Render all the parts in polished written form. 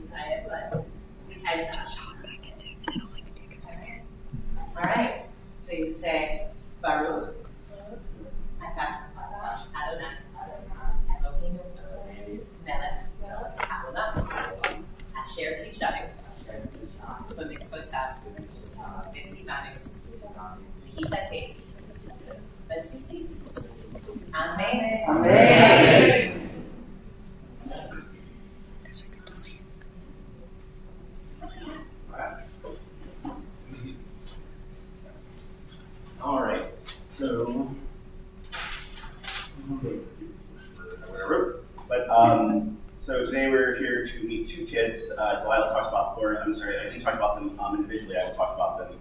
to tie it, but we tied it up. All right. So you say Baruch, Atah Adonai, Eloheinu Melech Haolam, Asher Kishanu, B'mitzvotav, B'tzivanu, V'hitateh, B'tzitzit. Amen. Amen. All right. So, whatever. But so today we're here to meet two kids. Delilah talked about, I didn't talk about them individually. I will talk about them.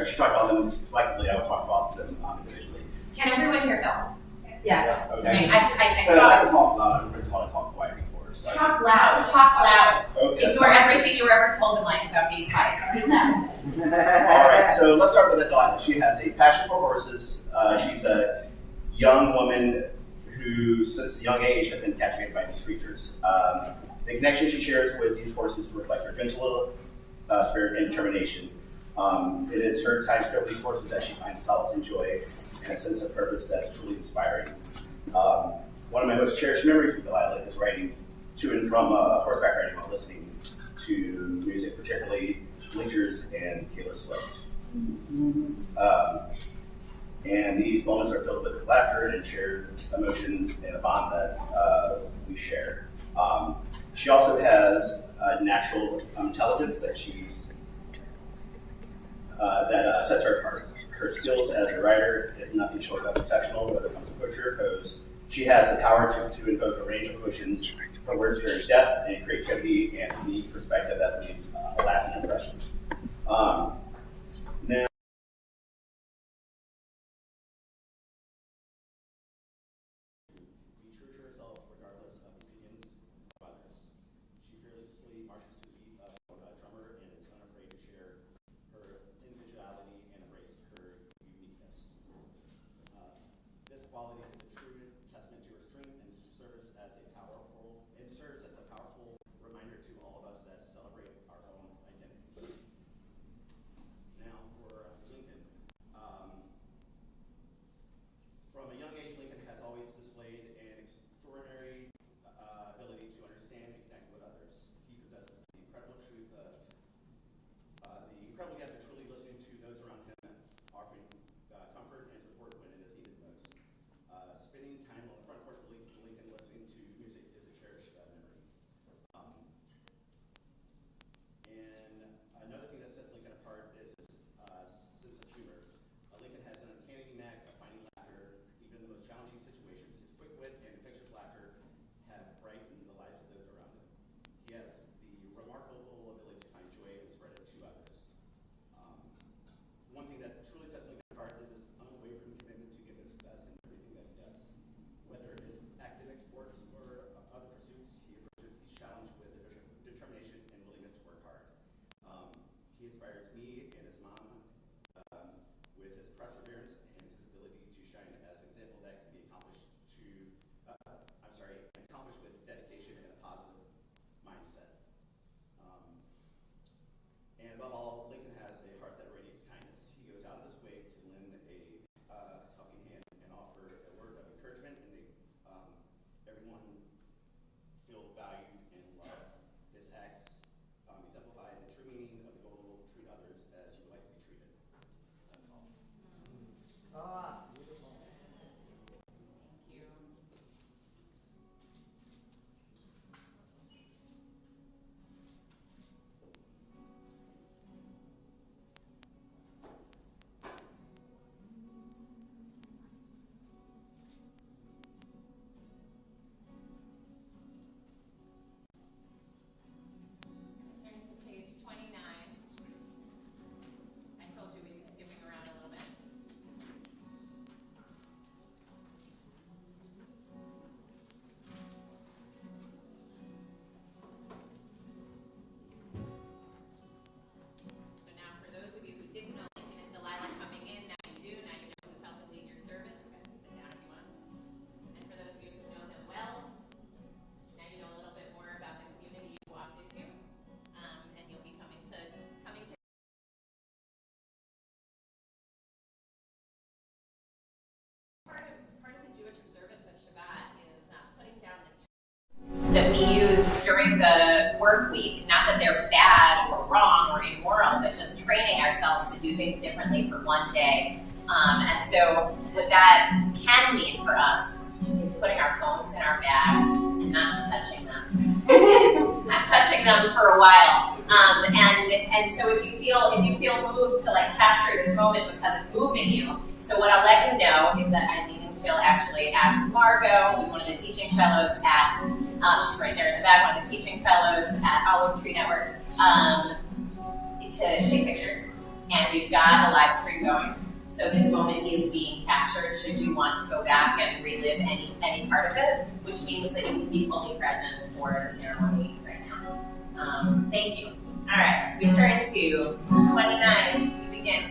She talked about them collectively. I will talk about them individually. Can everyone hear Phil? Yes. Okay. I saw I talk loud. Everybody's want to talk quiet before. So talk loud. Talk loud. Okay. Ignore everything you were ever told in life about being quiet. Speak loud. All right. So let's start with Delilah. She has a passion for horses. She's a young woman who, since a young age, has been captivated by these creatures. The connection she shares with these horses reflects her gentle spirit and determination. It is her time spent with these horses that she finds solace and joy and a sense of purpose that's truly inspiring. One of my most cherished memories with Delilah is riding to and from horseback riding while listening to music, particularly Bleachers and Taylor Swift. And these moments are filled with laughter and shared emotions and a bond that we share. She also has a natural intelligence that that sets her apart. Her skills as a writer is nothing short of exceptional, whether it comes to poetry or prose. She has the power to invoke a range of emotions. Her words carry depth and creativity and a unique perspective that leaves a lasting impression. Now, be true to herself regardless of opinions of others. She fearlessly marches to the beat of a drummer and is unafraid to share her individuality and embrace her uniqueness. This quality is a true testament to her strength and serves as a powerful reminder to all of us that celebrate our own identities. Now for Lincoln. From a young age, Lincoln has always displayed an extraordinary ability to understand and connect with others. He possesses the incredible gift of truly listening to those around him, offering comfort and support when it is needed most. Spending time on the front porch with Lincoln listening to music is a cherished memory. And another thing that sets Lincoln apart is his sense of humor. Lincoln has an uncanny knack of finding laughter even in the most challenging situations. His quick wit and infectious laughter have brightened the lives of those around him. He has the remarkable ability to find joy and spread it to others. One thing that truly sets Lincoln apart is his unwavering commitment to giving his best in everything that he does. Whether it is academic, sports, or other pursuits, he approaches each challenge with determination and willingness to work hard. He inspires me and his mom with his perseverance and his ability to shine as an example that can be accomplished with dedication and a positive mindset. And above all, Lincoln has a heart that radiates kindness. He goes out of his way to lend a helping hand and offer a word of encouragement and make everyone feel valued and loved. His acts exemplify the true meaning of the golden rule: treat others as you would like to be treated. That's all. Beautiful. Thank you. Turn to page 29. I told you we'd be skipping around a little bit. work week. Not that they're bad or wrong or immoral, but just training ourselves to do things differently for one day. And so what that can mean for us is putting our phones in our bags and not touching them. Not touching them for a while. And so if you feel moved to like capture this moment because it's moving you, so what I'll let you know is that Eileen and Phil actually asked Margot, who's one of the teaching fellows at, she's right there in the back, one of the teaching fellows at Olive Tree Network, to take pictures. And we've got a live stream going. So this moment is being captured should you want to go back and relive any part of it, which means that you can be fully present for the ceremony right now. Thank you. All right, we turn to 29. We begin.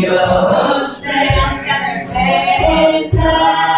Yo, stand together, anytime.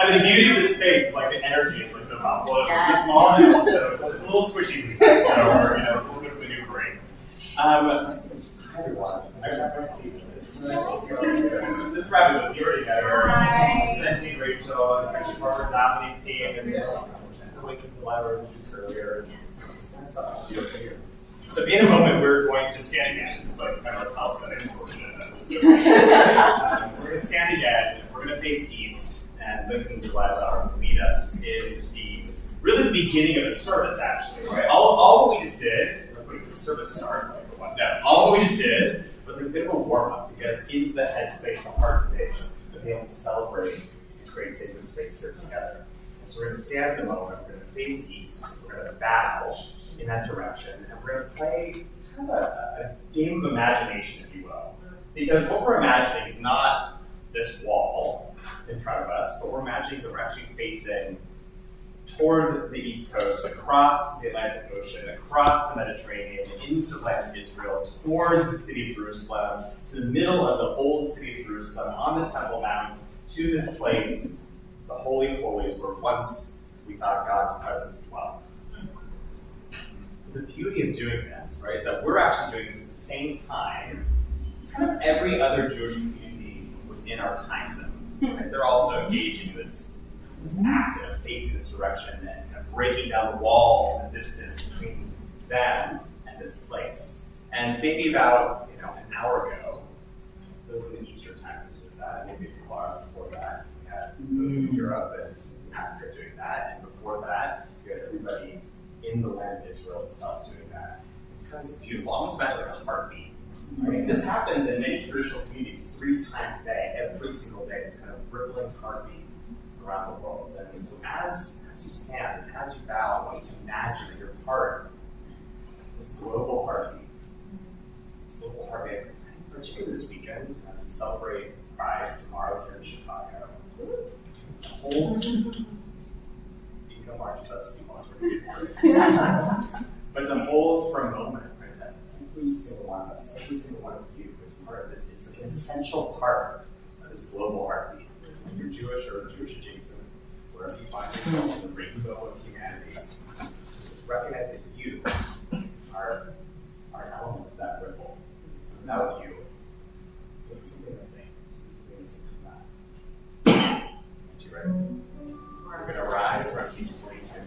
I mean, the beauty of the space, like the energy is like so palpable. It's small, so it's a little squishy, so it's a little bit of maneuvering. Hi everyone. I'm Steve. This is Rabbit. You already met her. And Jane Rachel, and Christian Parker, Dominique team, and going to the library just earlier. So in a moment, we're going to stand again. This is like kind of a call setting portion of this. We're going to stand again. We're going to face east, and Lincoln will lead us in the beginning of the service, actually. Right? All we just did, we're putting the service start. No, all we just did was a bit of a warm up to get us into the headspace, the heart space, to be able to celebrate and create sacred space here together. And so we're going to stand in the moment. We're going to face east. We're going to bow in that direction, and we're going to play kind of a game of imagination, if you will. Because what we're imagining is not this wall in front of us, but we're imagining that we're actually facing toward the East Coast, across the Atlantic Ocean, across the Mediterranean, into the land of Israel, towards the city of Jerusalem, to the middle of the old city of Jerusalem, on the Temple Mount, to this place, the Holy of Holies, where once we thought God's presence dwelt. The beauty of doing this, right, is that we're actually doing this at the same time as kind of every other Jewish community within our time zone. Right? They're also engaging in this act of facing this direction and kind of breaking down the walls and the distance between them and this place. And maybe about an hour ago, those in the Eastern time zone did that, maybe people are before that. You had those in Europe and Africa doing that, and before that, you had everybody in the land of Israel itself doing that. It's kind of beautiful, almost imagine like a heartbeat. Right? This happens in many traditional communities 3 times a day, every single day. It's kind of rippling heartbeat around the world. And so as you stand and as you bow, I want you to imagine that you're part of this global heartbeat. This global heartbeat, particularly this weekend, as we celebrate Pride tomorrow here in Chicago. To hold, you can go march with us if you want. But to hold for a moment, right, that every single one of us, every single one of you who is part of this is an essential part of this global heartbeat. If you're Jewish or Jewish adjacent, wherever you find yourself in the rainbow of humanity, just recognize that you are an element of that ripple. Without you, there's something missing. There's something missing from that. Are you ready? We're going to rise. We're on page 42.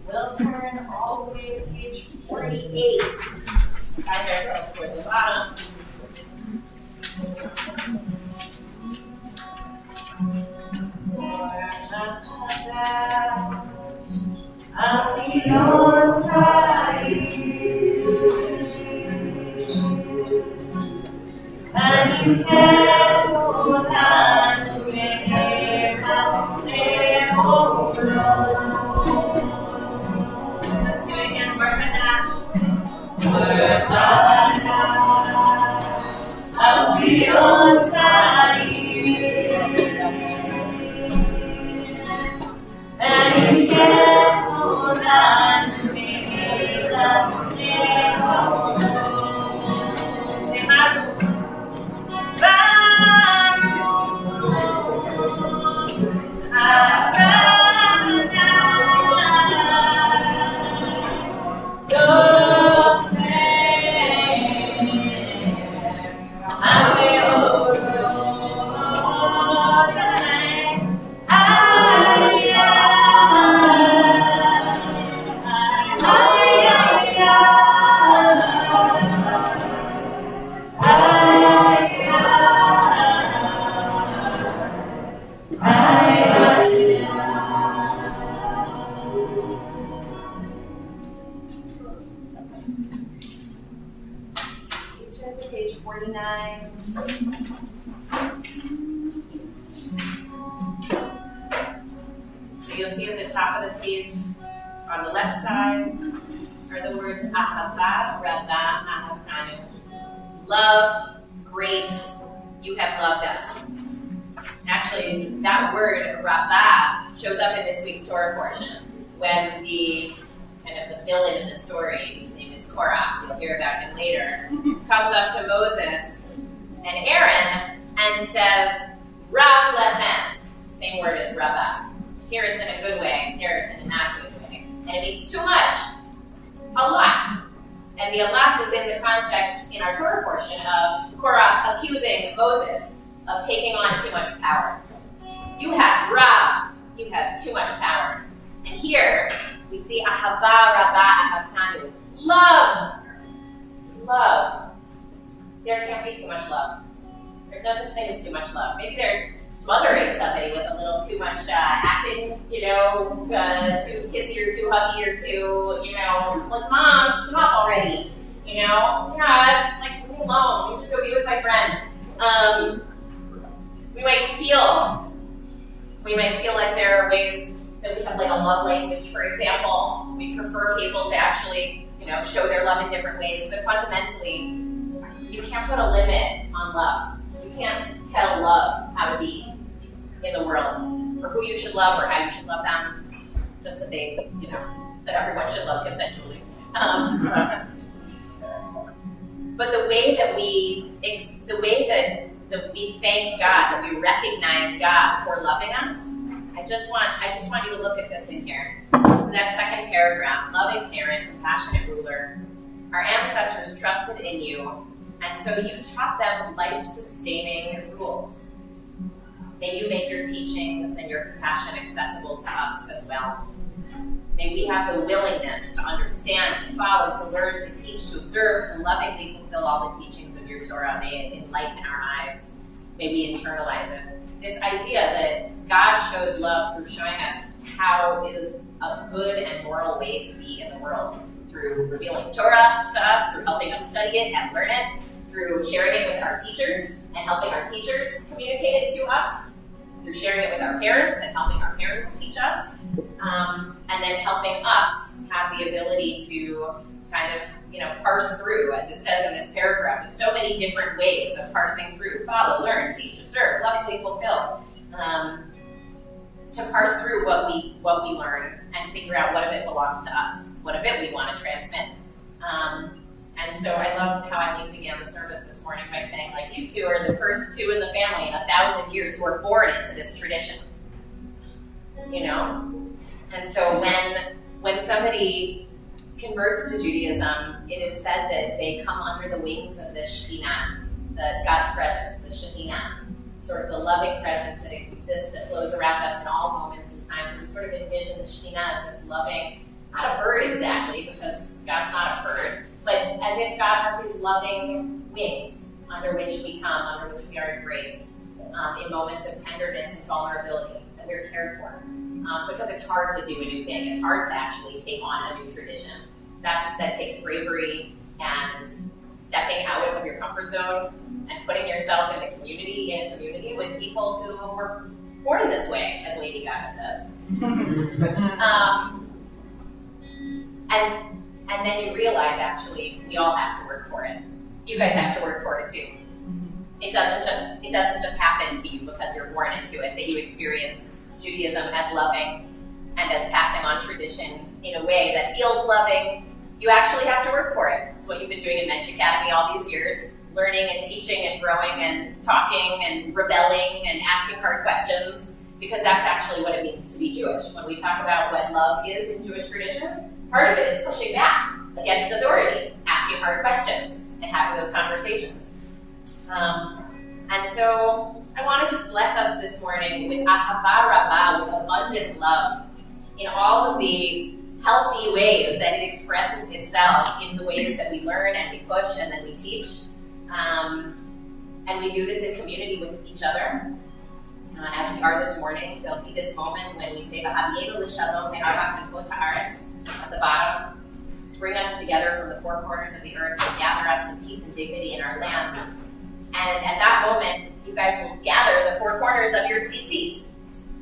We'll turn all the way to page 48. Find ourselves toward the bottom. I'll see your time, and he's careful and let's do it again, work on dash. Work on dash. I'll see your time, and he's careful and say my turn to page 49. So you'll see at the top of the page on the left side are the words Ahava, Rava, Ahavtanu. Love, great, you have loved us. Actually, that word, Rava, shows up in this week's Torah portion when the villain in the story, whose name is Korach, you'll hear about him later, comes up to Moses and Aaron and says, Rav lechem, same word as Rava. Here it's in a good way, here it's in a not good way. And it means too much, a lot. And the a lot is in the context in our Torah portion of Korach accusing Moses of taking on too much power. You have Rav, you have too much power. And here we see Ahava, Rava, Ahavtanu. Love. Love. There can't be too much love. There's no such thing as too much love. Maybe there's smothering somebody with a little too much acting, too kissy or too huggy or too, like, Mom, stop already. God, like, leave me alone. Let me just go be with my friends. We might feel like there are ways that we have like a love language, for example. We prefer people to actually, show their love in different ways, but fundamentally, you can't put a limit on love. You can't tell love how to be in the world, or who you should love, or how you should love them. Just that they, that everyone should love consensually. But the way that we thank God, that we recognize God for loving us, I just want you to look at this in here. In that second paragraph, loving parent, compassionate ruler, our ancestors trusted in you, and so you taught them life-sustaining rules. May you make your teachings and your compassion accessible to us as well. May we have the willingness to understand, to follow, to learn, to teach, to observe, to lovingly fulfill all the teachings of your Torah. May it enlighten our eyes. May we internalize it. This idea that God shows love through showing us how is a good and moral way to be in the world, through revealing Torah to us, through helping us study it and learn it, through sharing it with our teachers and helping our teachers communicate it to us, through sharing it with our parents and helping our parents teach us, and then helping us have the ability to kind of, parse through, as it says in this paragraph, in so many different ways of parsing through, follow, learn, teach, observe, lovingly fulfill, to parse through what we learn and figure out what of it belongs to us, what of it we want to transmit. And so I love how Eileen began the service this morning by saying, like, you two are the first two in the family in 1,000 years who are born into this tradition. And so when somebody converts to Judaism, it is said that they come under the wings of the Shekhinah. God's presence, the Shekhinah, sort of the loving presence that exists, that flows around us in all moments and times. We sort of envision the Shekhinah as this loving, not a bird exactly, because God's not a bird, but as if God has these loving wings under which we come, under which we are embraced in moments of tenderness and vulnerability, that we're cared for. Because it's hard to do a new thing. It's hard to actually take on a new tradition. That takes bravery and stepping out of your comfort zone and putting yourself in a community with people who were born this way, as Lady Gaga says. And then you realize, actually, we all have to work for it. You guys have to work for it too. It doesn't just happen to you because you're born into it, that you experience Judaism as loving and as passing on tradition in a way that feels loving. You actually have to work for it. It's what you've been doing in Mensch Academy all these years, learning and teaching and growing and talking and rebelling and asking hard questions, because that's actually what it means to be Jewish. When we talk about what love is in Jewish tradition, part of it is pushing back against authority, asking hard questions, and having those conversations. And so I want to just bless us this morning with ahava rabbah, with abundant love, in all of the healthy ways that it expresses itself in the ways that we learn and we push and then we teach. And we do this in community with each other. As we are this morning, there'll be this moment when we say V'havienu l'shalom me'arat minchot haaretz at the bottom, to bring us together from the four corners of the earth and gather us in peace and dignity in our land. And at that moment, you guys will gather the four corners of your tzitzit.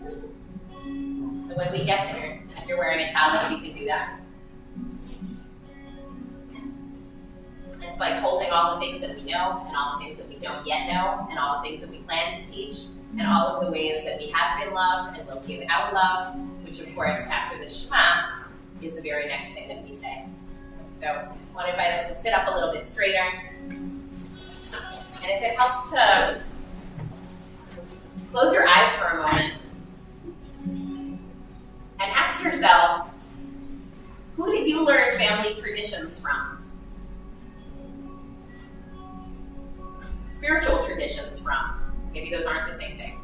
So when we get there, and if you're wearing a tallis, you can do that. And it's like holding all the things that we know, and all the things that we don't yet know, and all the things that we plan to teach, and all of the ways that we have been loved and will give out love, which of course, after the Shema, is the very next thing that we say. So I want to invite us to sit up a little bit straighter. And if it helps to close your eyes for a moment and ask yourself, who did you learn family traditions from? Spiritual traditions from. Maybe those aren't the same thing.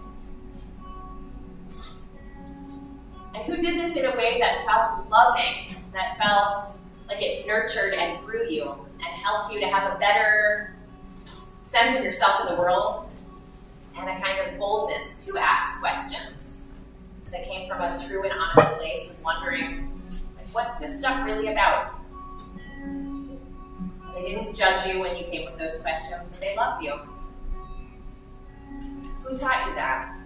And who did this in a way that felt loving, that felt like it nurtured and grew you and helped you to have a better sense of yourself in the world and a kind of boldness to ask questions that came from a true and honest place of wondering, like, what's this stuff really about? They didn't judge you when you came with those questions, but they loved you. Who taught you that?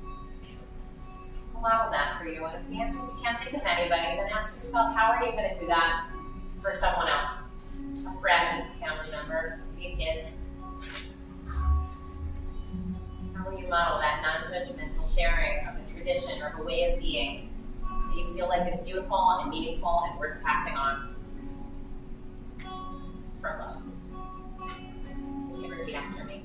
Who modeled that for you? And if the answer is you can't think of anybody, then ask yourself, how are you going to do that for someone else? A friend, a family member, maybe a kid. How will you model that non-judgmental sharing of a tradition or of a way of being that you feel like is beautiful and meaningful and worth passing on from love? You can repeat after me.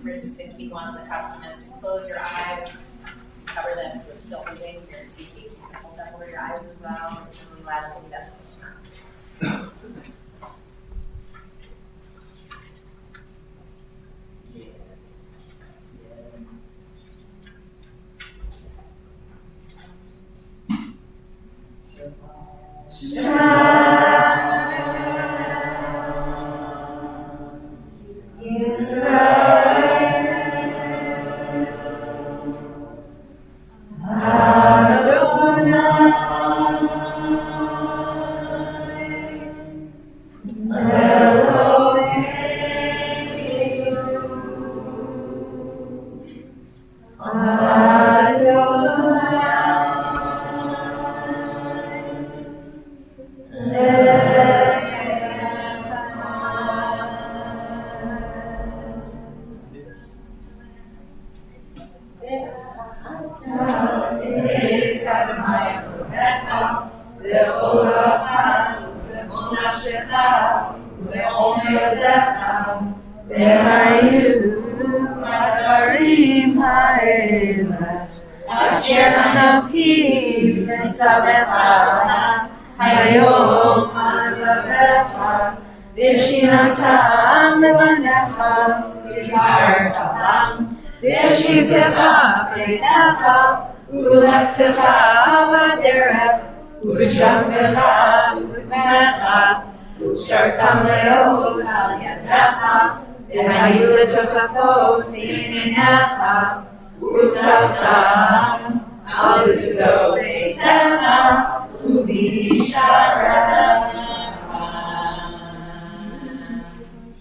Verse 51, the custom is to close your eyes, cover them with still breathing. If you're in tzitzit, you can hold them over your eyes as well. It's really loud and it doesn't.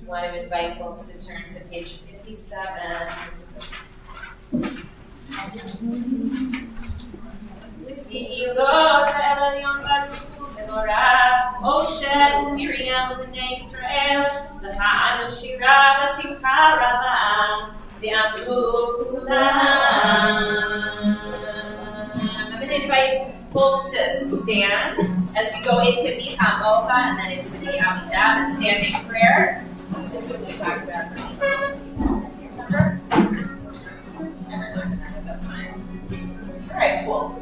Want to invite folks to turn to page 57. I'm going to invite folks to stand as we go into Mishkan Office and then into the Amidah, the standing prayer. That's what we talked about. Remember? Never done that, that's fine. All right, cool.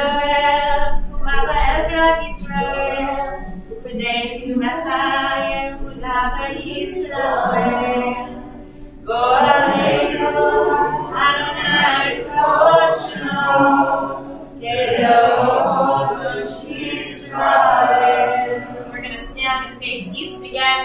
Israel, Kumaba Ezrat Israel, Ufedei Kumecha Yehuda Israel. Goaleinu Adonai Tzvaot Shemo, Kedosh Israel. We're going to stand and face east again.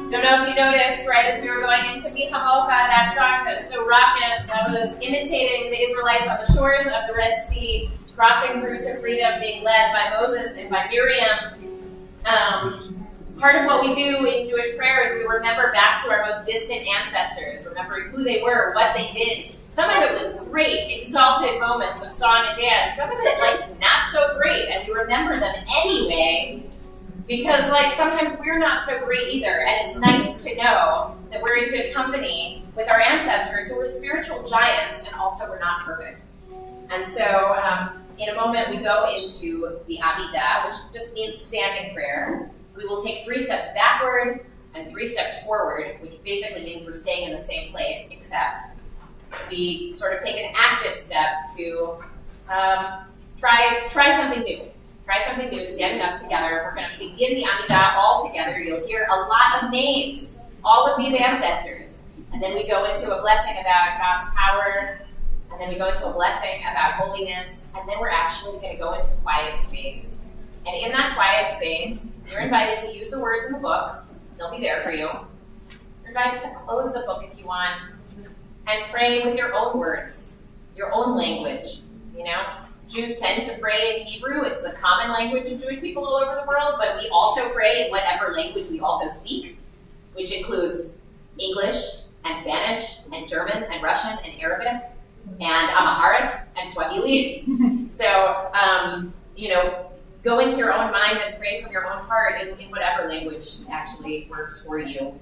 Don't know if you noticed, right as we were going into Michamocha, that song that was so raucous, that was imitating the Israelites on the shores of the Red Sea, crossing through to freedom, being led by Moses and by Miriam. Part of what we do in Jewish prayer is we remember back to our most distant ancestors, remembering who they were, what they did. Some of it was great, exalted moments of song and dance. Some of it, not so great, and we remember them anyway, because, sometimes we're not so great either, and it's nice to know that we're in good company with our ancestors who were spiritual giants and also were not perfect. And so, in a moment, we go into the Amidah, which just means standing prayer. We will take 3 steps backward and 3 steps forward, which basically means we're staying in the same place, except we sort of take an active step to try something new. Try something new, standing up together. We're going to begin the Amidah all together. You'll hear a lot of names, all of these ancestors. And then we go into a blessing about God's power, and then we go into a blessing about holiness, and then we're actually going to go into quiet space. And in that quiet space, you're invited to use the words in the book. They'll be there for you. You're invited to close the book if you want and pray with your own words, your own language. Jews tend to pray in Hebrew. It's the common language of Jewish people all over the world, but we also pray in whatever language we also speak, which includes English and Spanish and German and Russian and Arabic and Amharic and Swahili. So, go into your own mind and pray from your own heart in whatever language actually works for you.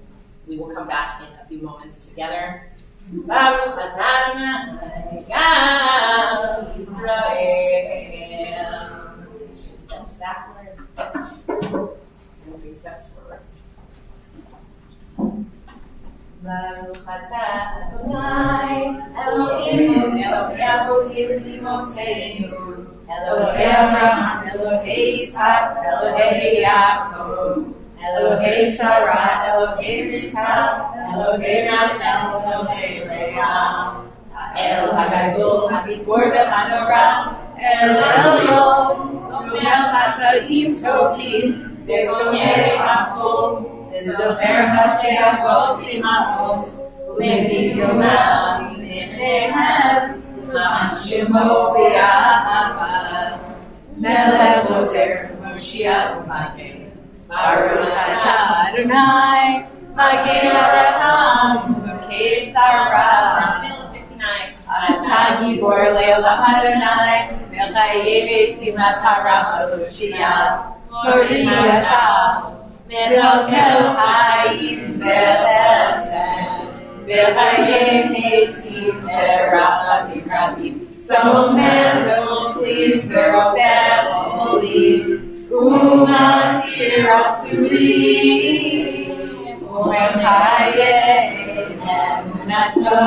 We will come back in a few moments together. Baruch atah Adonai Gam Yisrael. 3 steps backward and 3 steps forward. Baruch atah Adonai Eloheinu Elokei Avotenu V'Imotzeinu Elokei Avraham, Elokei Yitzhak, Elokei Yaakov, Elokei Sarah, Elokei Rivka, Elokei Rachel, Elokei Leah, El Hagadol, Hagibor B'Hanora, El Elyon, Gomel Chasadim Tovim, Bekonei Hakol, Zocher Haseachot Imahot, Umevi Yomel, Yinepnehem, Shemo B'Yahava, Melech Ozer, Moshiach U'Magen, Baruch atah Adonai, Magen Avraham, V'Kei Sarah. Middle of 59. Atah Gibor Le'olam Adonai, V'Chayev Eitzim Atara V'Loshia, Mori atah, V'Halkel Hayim V'Chesed, V'Chayev Eitzim V'Rachamim Rabim, Somer V'Oflim V'Rofeh Olim, Umatir Asurim, U'Mekayem Emunato,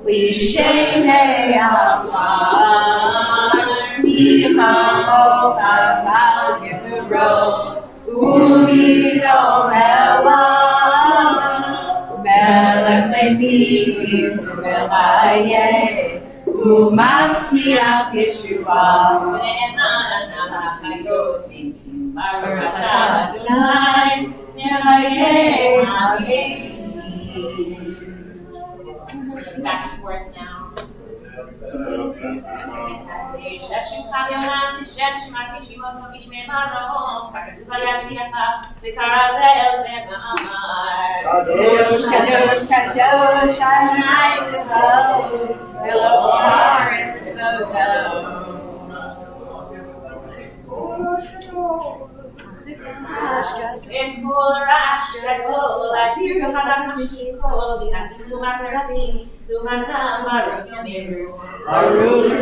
Lishenei Afar, Michamocha Bal Gevurot, Umidom Elah, Melech Le'Mim Tu'Mechayeh, U'Matzmiach Yeshua, Baruch atah Adonai, Mechayeh HaMeitim. Back and forth now. Kadosh, Kadosh, Kadosh, Adonai Tzvaot, Elohim Haaretz Levoto. Baruch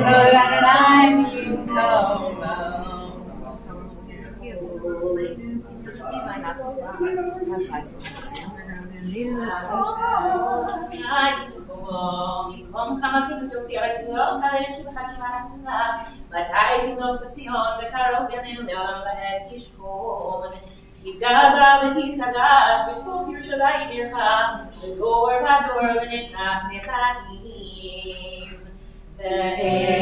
Adonai B'Yimkomo. מתי תמלוך בציון וקרוב גננו לעולם ועד תשכון. תתגדע ותתקדש בטוב ירושלים עירך, לדור ודור לנצח נצחים. ואין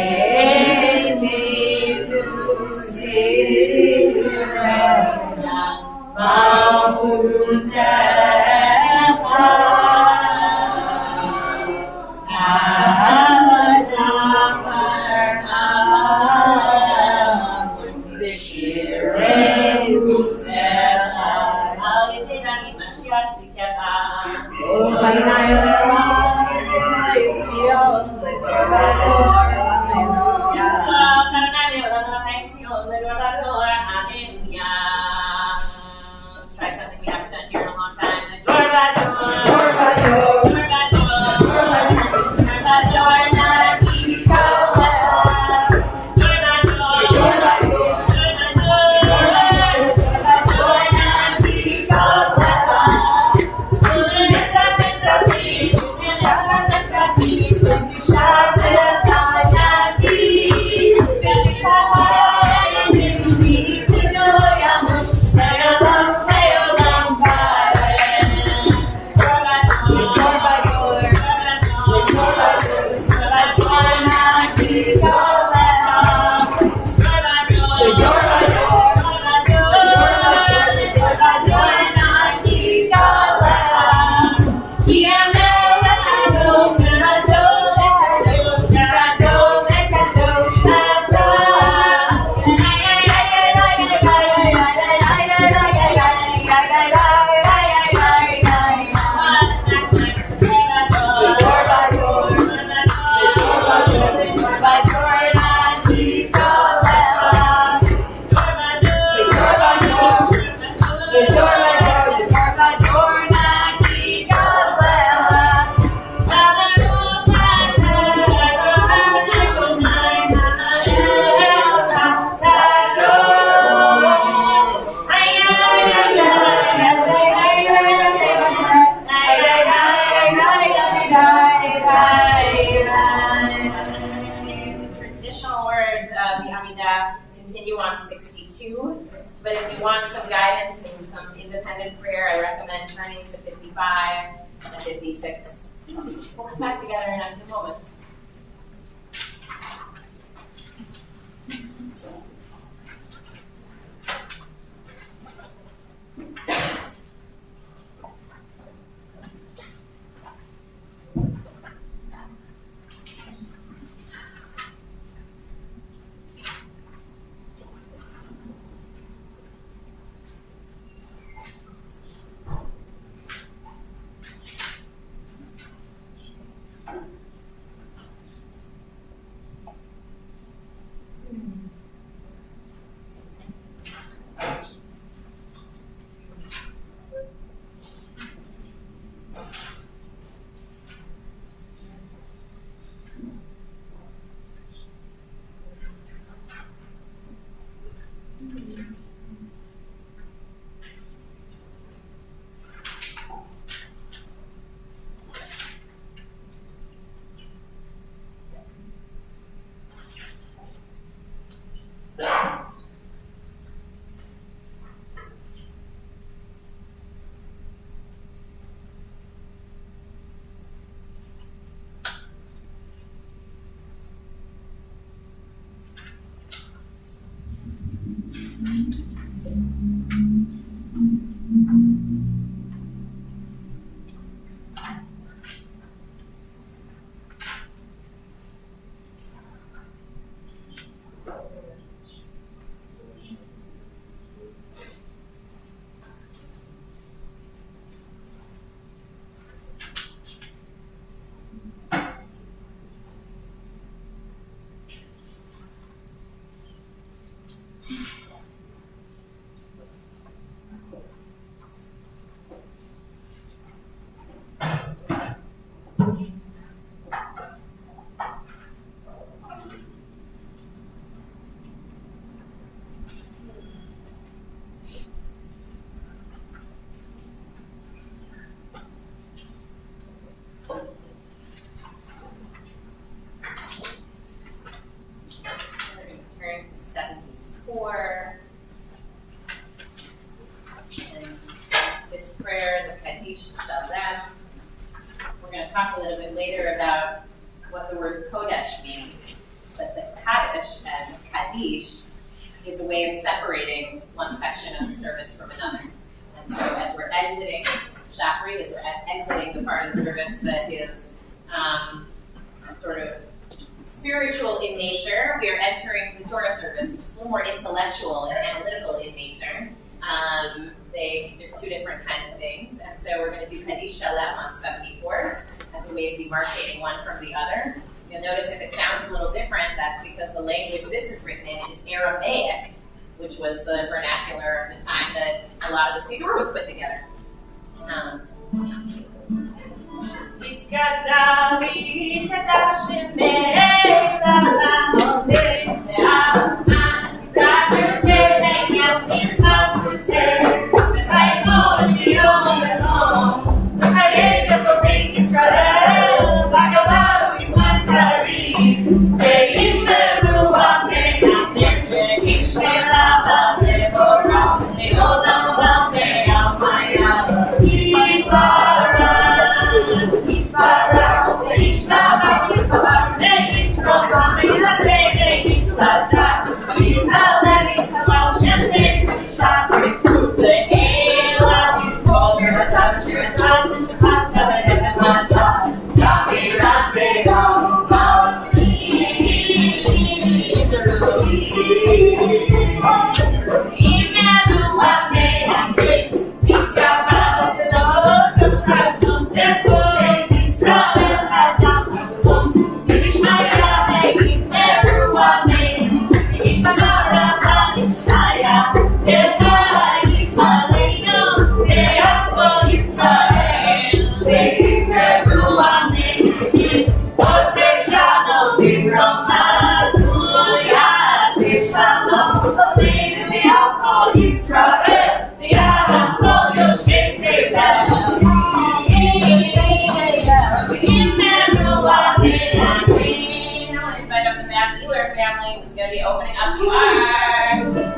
תרנה מלכותך Let's try something we haven't done here in a long time. Door by door. Door by door. Door by door. Door by door. Door by door. Door by door. Door by door. Continue on 62, but if you want some guidance and some independent prayer, I recommend turning to 55 and 56. We'll come back together in a few moments. turn to 74. And this prayer, the Kaddish Shalem. We're going to talk a little bit later about what the word Kodesh means. But the Kaddish and Kaddish is a way of separating one section of the service from another. And so as we're exiting Shachrit, as we're exiting the part of the service that is sort of spiritual in nature, we are entering the Torah service, which is a little more intellectual and analytical in nature. They're two different kinds of things. And so we're going to do Kaddish Shalem on 74 as a way of demarcating one from the other. You'll notice if it sounds a little different, that's because the language this is written in is Aramaic, which was the vernacular of the time that a lot of the Siddur was put together.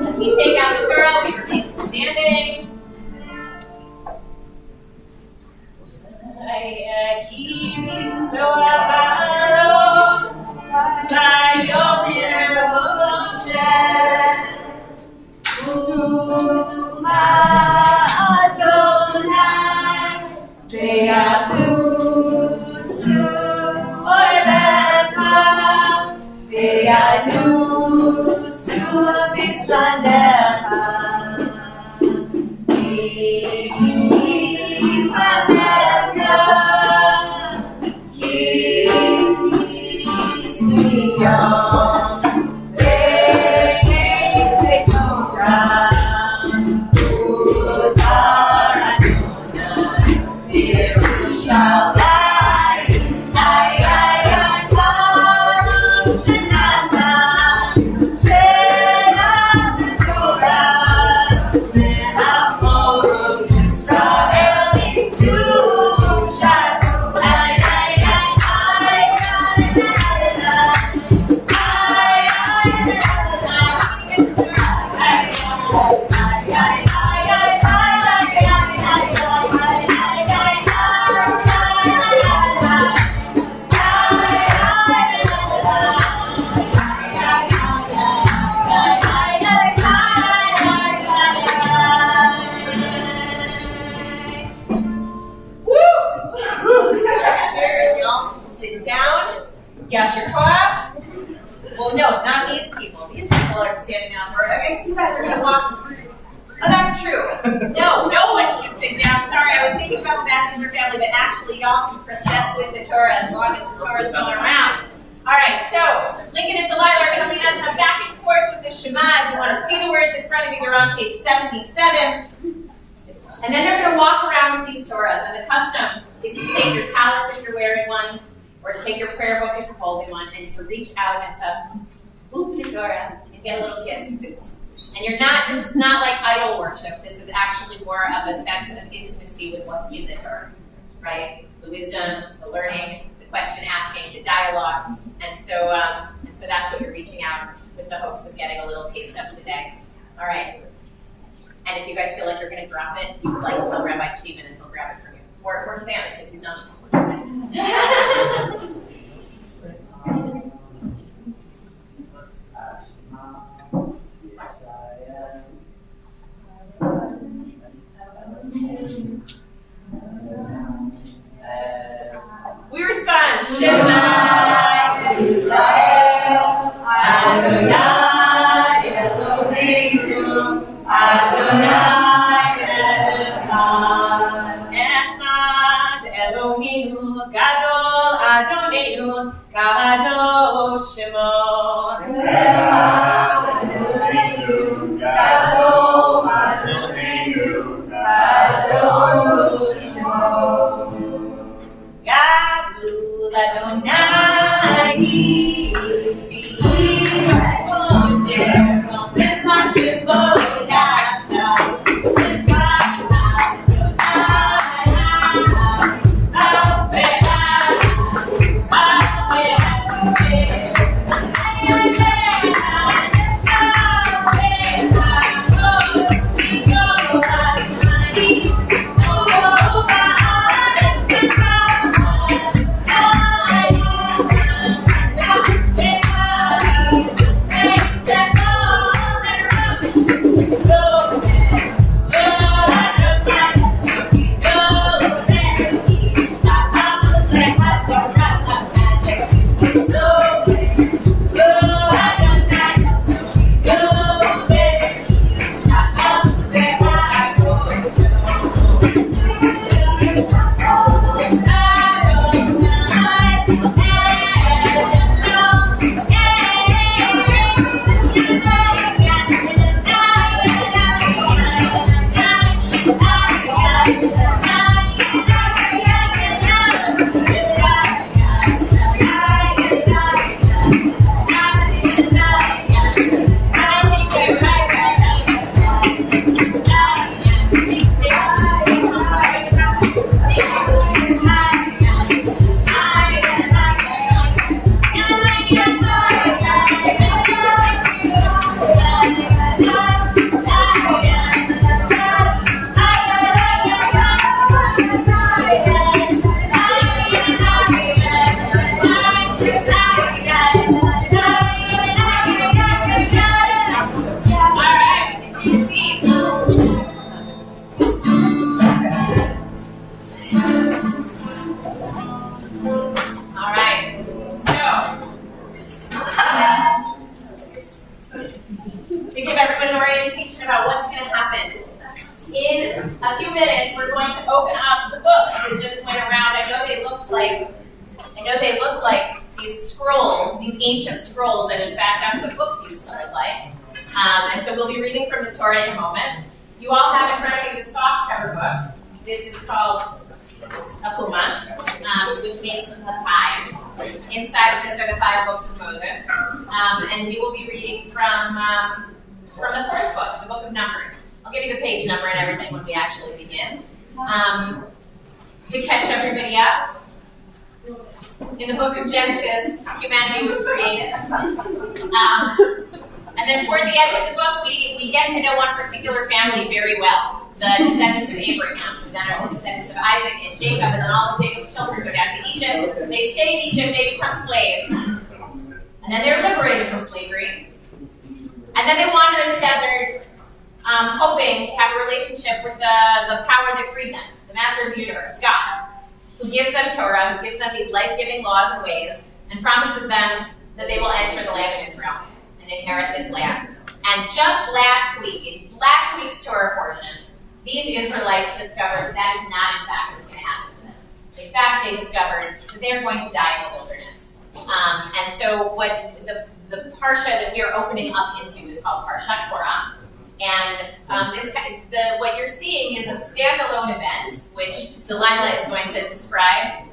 As we take out the Torah, we remain standing. And then they're going to walk around with these Torahs, and the custom is to take your tallis if you're wearing one, or to take your prayer book if you're holding one, and to reach out and to boop the Torah and get a little kiss. And this is not like idol worship. This is actually more of a sense of intimacy with what's in the Torah, right? The wisdom, the learning, the question asking, the dialogue. And so that's what you're reaching out with the hopes of getting a little taste of today. All right. And if you guys feel like you're going to drop it, you would like to tell Rabbi Stephen and he'll grab it for you. Or Sam, because he's done this one. We respond, Shema Yisrael, Adonai Eloheinu, Adonai Echad, Echad Eloheinu, Gadol Adonenu, Kadosh Shemo. Echad Eloheinu, Gadol Adonenu, Kadosh Shemo. Gadol Adonai to catch everybody up. In the book of Genesis, humanity was created. And then toward the end of the book, we get to know one particular family very well, the descendants of Abraham, who then are the descendants of Isaac and Jacob, and then all of Jacob's children go down to Egypt. They stay in Egypt, they become slaves, and then they're liberated from slavery. And then they wander in the desert, hoping to have a relationship with the power that freed them, the master of the universe, God, who gives them Torah, who gives them these life-giving laws and ways, and promises them that they will enter the land of Israel and inherit this land. And just last week, in last week's Torah portion, these Israelites discovered that is not, in fact, what's going to happen to them. In fact, they discovered that they're going to die in the wilderness. And so what the parsha that we are opening up into is called Parshat Korah. And what you're seeing is a standalone event, which Delilah is going to describe.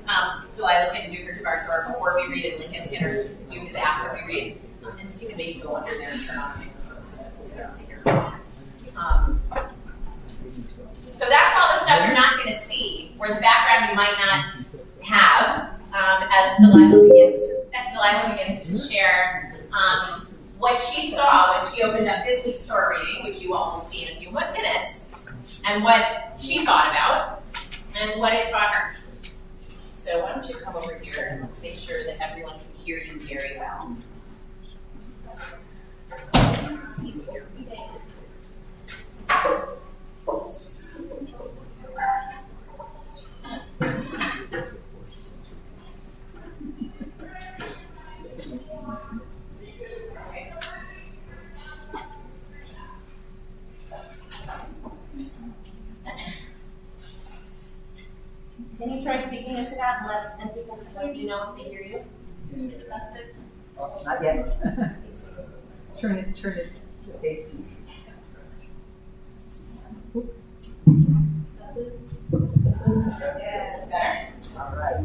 Delilah's going to do her Devar Torah before we read it. Lincoln's going to do his after we read. And Stephen maybe go under there and turn on the microphones to hear. So that's all the stuff you're not going to see, or the background you might not have, as Delilah begins to share what she saw when she opened up this week's story reading, which you all will see in a few minutes, and what she thought about, and what it taught her. So why don't you come over here and let's make sure that everyone can hear you very well. Let's see what you're reading. Can you try speaking into that and people let you know if they hear you? Not yet. Turn it to face you. Yes, better. All right.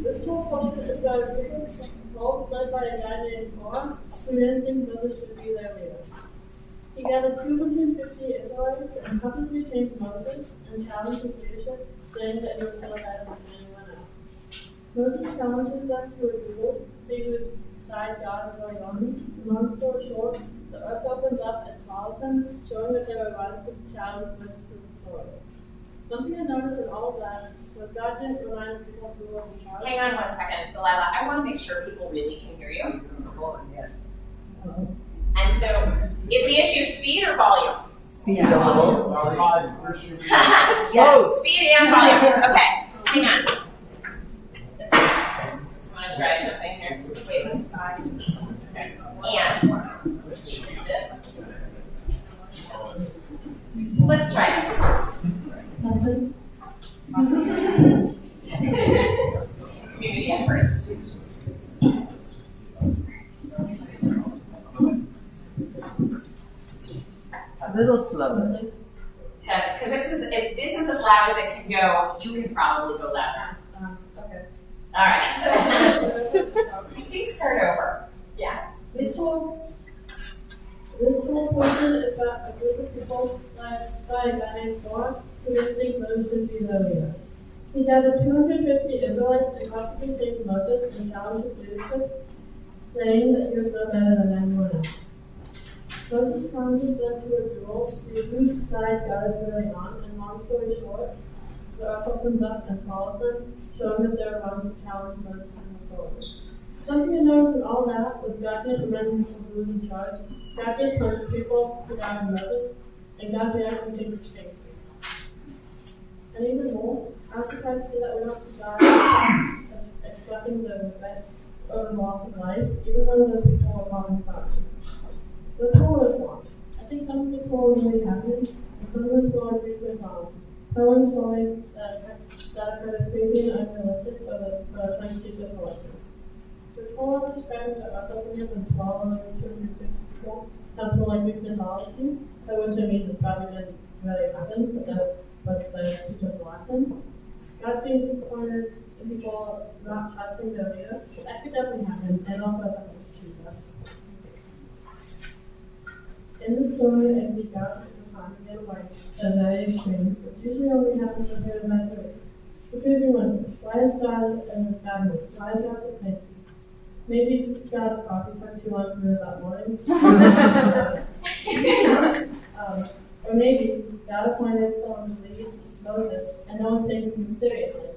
This whole question is about a group of folks led by a guy named Paul, who didn't think Moses should be their leader. He gathered 250 Israelites and publicly shamed Moses and challenged his leadership, saying that he was no better than anyone else. Moses challenges them to a duel, see whose side God is really on. Long story short, the earth opens up and follows them, showing that they were right to challenge Moses' authority. Something I noticed in all of that was God didn't remind people who was in charge. Hang on one second, Delilah. I want to make sure people really can hear you. Yes. And so, is the issue speed or volume? Speed. Yes, speed and volume. Okay, hang on. I want to try something here. Wait, this side. Okay. And this. Let's try this. Community effort. A little slower. Test, because this is as loud as it can go. You can probably go louder. Okay. All right. I think start over. Yeah. This whole portion is about a group of people led by a guy named Paul, who didn't think Moses should be their leader. He gathered 250 Israelites and publicly shamed Moses and challenged his leadership, saying that he was no better than anyone else. Moses challenges them to a duel to see whose side God is really on, and long story short, the earth opens up and follows them, showing that they are wrong to challenge Moses and authority. Something I noticed in all that was God didn't remind people who was in charge. God just punished people who doubted Moses, and God's reaction to things changed. And even more, I was surprised to see that we don't see God expressing the regret or the loss of life, even though those people were causing problems. The tour was long. I think some people were really happy, and some of us were briefly telling stories that are kind of crazy and unrealistic for the trying to teach us a lesson. The tour describes the earth opening up and swallowing 250 people sounds more like mythology, by which I mean it probably didn't really happen, but that teach us a lesson. God being disappointed in people not trusting their leader, that could definitely happen, and also has something to choose us. In the story, I see God responding in a way that is very extreme, which usually only happens when there is not good. Confusing limits. Why is God in the bad mood? Why is God so crazy? Maybe God's coffee took too long to do that morning. Or maybe God appointed someone to lead Moses and no one taking him seriously.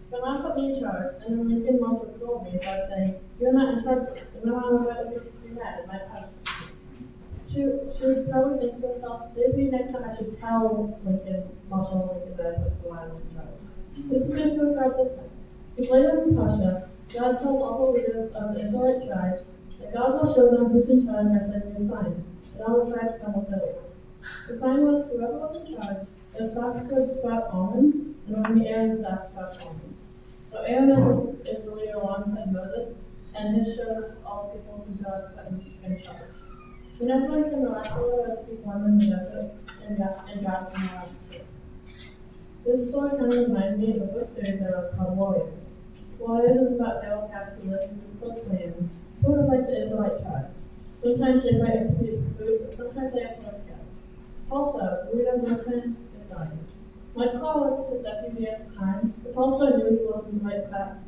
But not put me in charge, and then Lincoln Lump would troll me about saying, "You're not in charge, and no one will let me be mad in my house." She would probably think to herself, maybe next time I should tell Marshall Lincoln that I put the line in charge. This is just what God did then. Because later in Pasha, God told all the leaders of the Israelite tribes that God will show them who's in charge by sending a sign, and all the tribes come with their leaders. The sign was whoever was in charge, the stock could sprout almonds, and only Aaron's staff sprouts almonds. So Aaron is the leader alongside Moses, and his shows all the people who God put in charge. We never learned from the last leader as people in the desert, and God from the landscape. This story kind of reminds me of a book series that are called Warriors. Warriors is about feral cats who live in difficult lands, sort of like the Israelite tribes. Sometimes they fight for food, but sometimes they have to work together. Also, the leader of Mishkan is dying. My call was the deputy at the time, but also knew he wasn't the right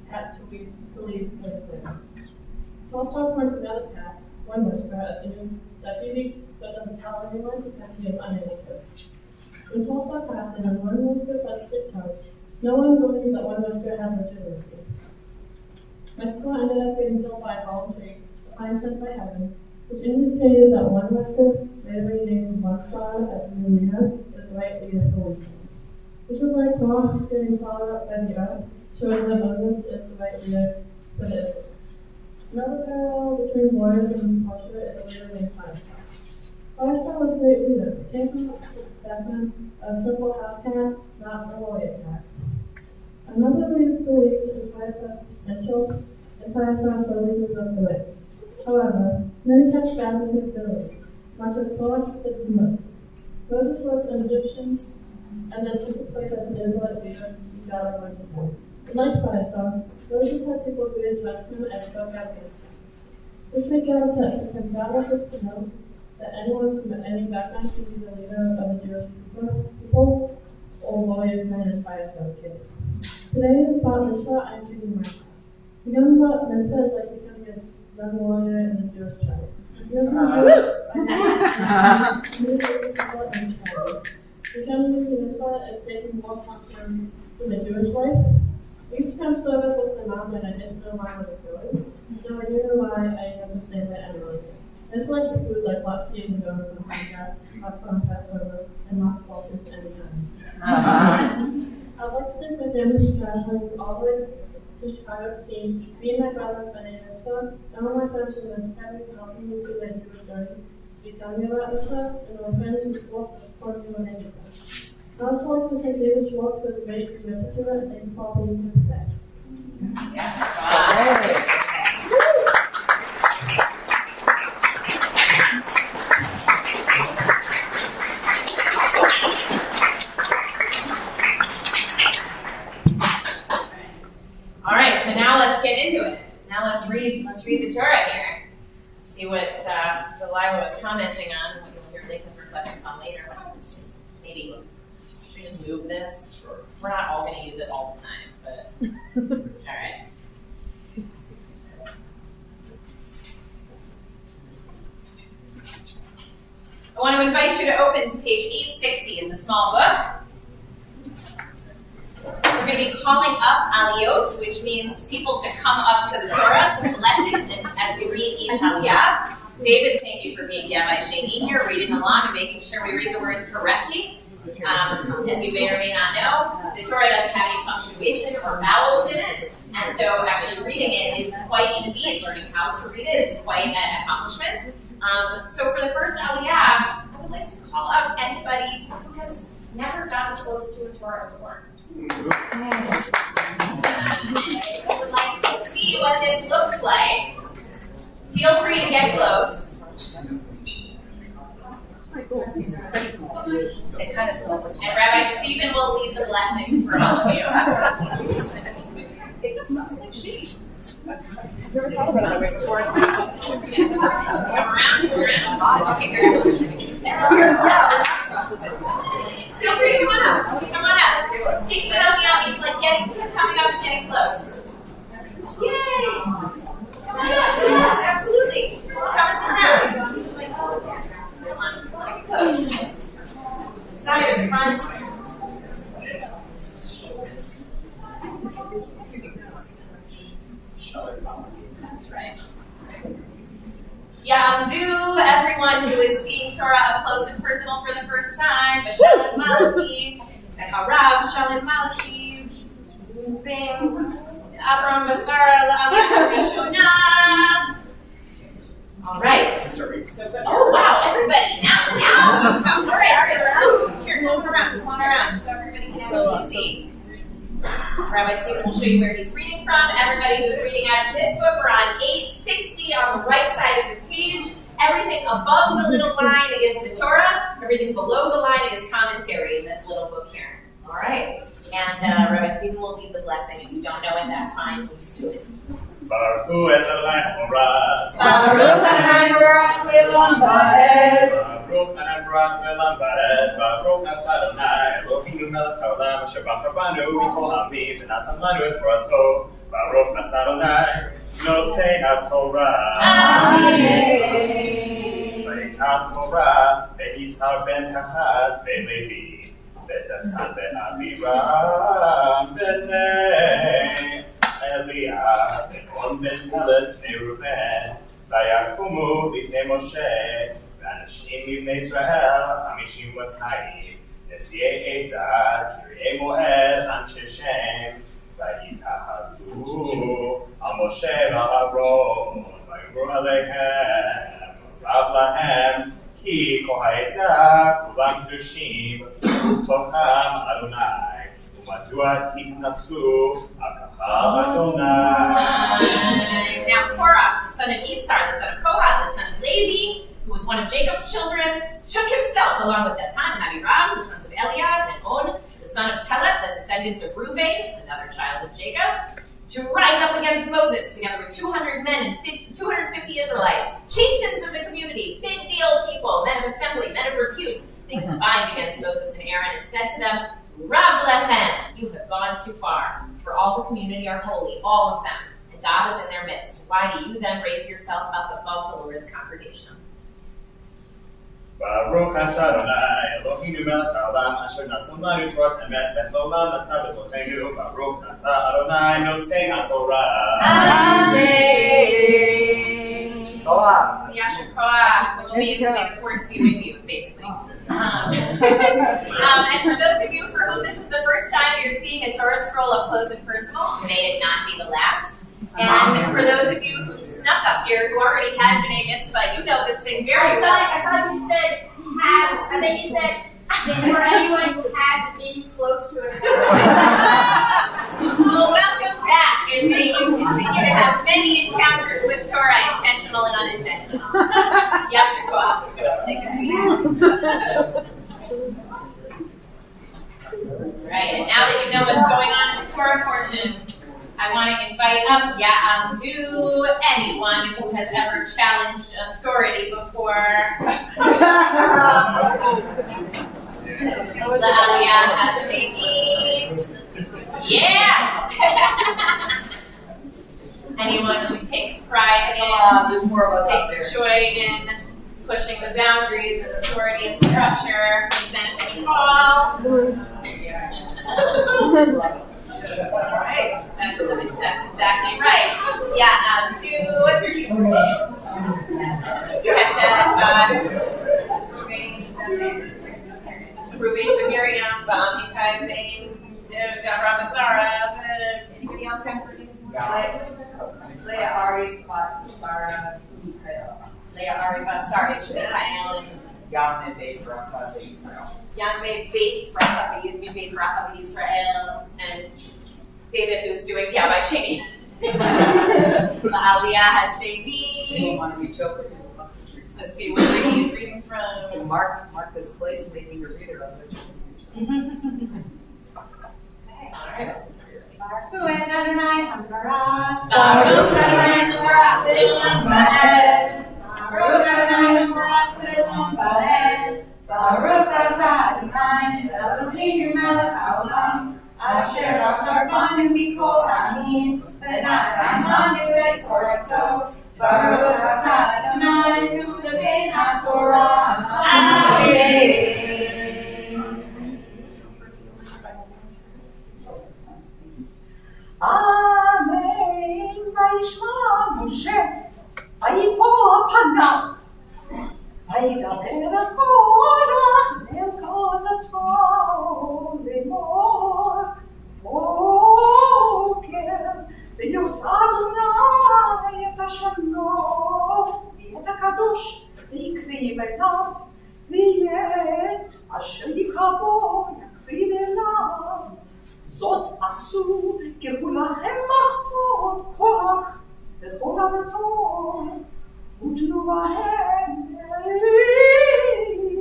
cat to lead with him. Tolstoy pointed out a cat, one whisper, as a new deputy, but doesn't tell anyone because he is unable to. When Tolstoy passed in and one whisper such big charge, no one believed that one whisper had legitimacy. Mexico ended up getting killed by a fallen tree, a sign sent by heaven, which indicated that one whisper, later named One Star as the new leader, is the right leader for weekends. This is like Noah getting swallowed up by the earth, showing that Moses is the right leader for the Israelites. Another parallel between warriors and culture is a leader named Firestone. Firestone was a great leader. He came from a simple house cat, not a warrior cat. Another leader believed in Firestone's potential, and Firestone slowly moved up the ranks. However, many cats doubted his ability, much as God did to Moses. Moses was an Egyptian and then took his place as an Israelite leader who God appointed him. Like Firestone, Moses had people who didn't trust him and spoke out against him. This made God upset because God wanted us to know that anyone from any background could be the leader of the Jewish people or warrior men in Firestone's case. Today is about Mitzvah and choosing my path. The young Mitzvah is like becoming a young warrior in the Jewish tribe. Becoming a Mitzvah is taking more responsibility in the Jewish life. I used to come service with my mom and I didn't know why I was doing. Now I do know why I understand that I'm really good. I just like the food like latkes and donuts and Hanukkah, lots on Passover, and lots of balsams anytime. I'd like to thank my family for traveling all the way to Chicago to see me and my brother for the Mitzvah, and all my friends who have been helping me through my Jewish journey to be telling me about Mitzvah, and my friends in school for supporting me when I did that. I also like to thank David Schwartz for his great message to it, and thank you for all being here today. All right, so now let's get into it. Now let's read the Torah here. See what Delilah was commenting on, what you'll hear Lincoln's reflections on later. Let's just maybe, should we just move this? Sure. We're not all going to use it all the time, but all right. I want to invite you to open to page 860 in the small book. We're going to be calling up aliyot, which means people to come up to the Torah, to the lesson, as we read each aliyah. David, thank you for being Gabbai Shani here, reading along and making sure we read the words correctly. As you may or may not know, the Torah doesn't have any punctuation or vowels in it, and so actually reading it is quite easy. Learning how to read it is quite an accomplishment. So for the first aliyah, I would like to call up anybody who has never gotten close to a Torah before. I would like to see what this looks like. Feel free to get close. It kind of smells like And Rabbi Stephen will lead the blessing for all of you. it smells like sheep. I've never thought about it before. Come around. Okay, great. That's weird. Feel free to come on up. Come on up. Taking it on the out means like coming up and getting close. Yay! Come on up. Yes, absolutely. Come and sit down. Come on. Get close. Side or the front. That's right. Yamdu, everyone who is seeing Torah up close and personal for the first time. Shalom Malachi, Harav, Shalom Malachi, Bing, Avram Basara, La'aviyah Rishonah. All right. Oh wow, everybody! Now, all right. Here, come around, so everybody can actually see. Rabbi Stephen will show you where he's reading from. Everybody who's reading out of this book, we're on 860 on the right side of the page. Everything above the little line is the Torah. Everything below the line is commentary in this little book here. All right. And Rabbi Stephen will lead the blessing. If you don't know it, that's fine. Please do it. Baruch et Adonai Haborah. Baruch Adonai Baruch Le'olam Va'ed. Baruch Hanabrak Ve'Lambaret, Baruch Atah Adonai, Eloheinu melech haolam, asher bachar banu mikol ha'amim, v'natan lanu et Torato, Baruch Atah Adonai, Noten HaTorah. Amen. V'yikan Korah, Ve'yitzhar ben Kahat, Ve'Levi, Ve'Datan ben Aviram, Ve'nei Eliah, Ve'on ben Pelet, Ve'Reuben, Vayakumu B'nei Moshe, V'anashim B'nei Israel, 200 Nesiei Eidah, Kiryei Moed, Anshe Shem, Vayitahazu Al Moshe V'Aaron, Vayomru Aleihem, Rav Lahem, Ki Kol Ha'edah, Kulam Kedushim, U'tocham Adonai, U'madua Titnasu, Al Kahal Adonai. Now Korah, the son of Yitzhar, the son of Kohath, the son of Levi, who was one of Jacob's children, took himself, along with Datan and Abiram, the sons of Eliab, and On, the son of Pelet, the descendants of Reuben, another child of Jacob, to rise up against Moses, together with 200 men and 250 Israelites, chieftains of the community, big deal people, men of assembly, men of repute. They combined against Moses and Aaron and said to them, Rav Lechem, you have gone too far, for all the community are holy, all of them, and God is in their midst. Why do you then raise yourself up above the Lord's congregation? Baruch Atah Adonai, Eloheinu melech haolam, asher natan lanu Torat emet, v'et l'olam natan b'tochenu. Baruch Atah Adonai, Noten HaTorah. Amen. Yasher Koach, which means may the force be with you, basically. And for those of you for whom this is the first time you're seeing a Torah scroll up close and personal, may it not be the last. And for those of you who snuck up here, who already had B'nai Mitzvah, you know this thing very well. I thought you said have. I think you said for anyone who has been close to a Well, welcome back, and may you continue to have many encounters with Torah, intentional and unintentional. Yasher Koach, take a seat. Right, and now that you know what's going on in the Torah portion, I want to invite up Ya'amdu, anyone who has ever challenged authority before. La'aliyah Hashemit. Yeah! Anyone who takes pride in, There's more of us out takes there. joy in pushing the boundaries of authority and structure for the benefit of all. Right, that's exactly right. Ya'amdu, what's your name? Kesha, Ruby, Miriam, Bamikai, Bain, Ramasara. Anybody else have a name? Leah, Ari, Sarah, Mikhail. Leah, Ari, Batsari, Mikhail, and Yamne, Dave, Rafa, Israel. Yahweh, Beit Bracha Israel, and David, who's doing Yahweh Sheni. La'aliyah Hashemit. To see what he's reading from. Mark this place and make me your reader of it. Baruch Adonai Hamarath. Baruch Adonai Hamarath Le'olam Va'ed. Baruch Adonai Hamarath Le'olam Va'ed. Baruch Atah Adonai Eloheinu melech haolam, asher bachar banu mikol ha'amim, v'natan lanu et Torato. Baruch Atah Adonai Noten HaTorah. Amen. Amen. Vayishma Moshe, vayipol panav, vayidaber Korah el kanato lemor, boker v'yot Adonai et hashano, v'yet hakadosh v'yikriv elav, v'yet asher yikabo yakriv elav. זאת עשו ככולכם מחמוד כוח בכל המטור ותנו בהם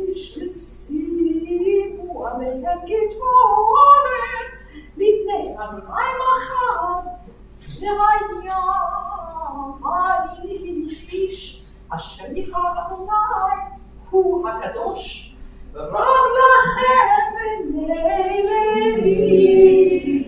איש ושימו עליהם כתורת לפני אדוני מחר לראיה האיש אשר יבחר אדוני הוא הקדוש, רב לכם בני לוי.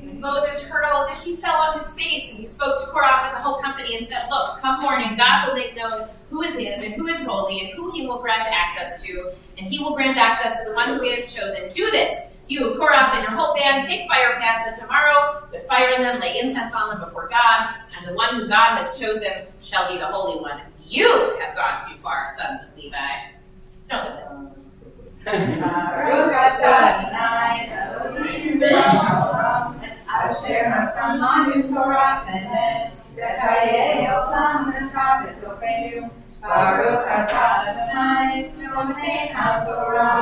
When Moses heard all of this, he fell on his face, and he spoke to Korah and the whole company and said, "Look, come morning, God will make known who is his and who is holy and who he will grant access to, and he will grant access to the one who he has chosen. Do this, you, Korah, and your whole band, take fire pans, and tomorrow put fire in them, lay incense on them before God, and the one who God has chosen shall be the Holy One. You have gone too far, sons of Levi." Don't let them. אשר נתן לנו תורת אמת, וחיי עולם נטע בתוכנו. ברוך אתה אדוני, נותן התורה.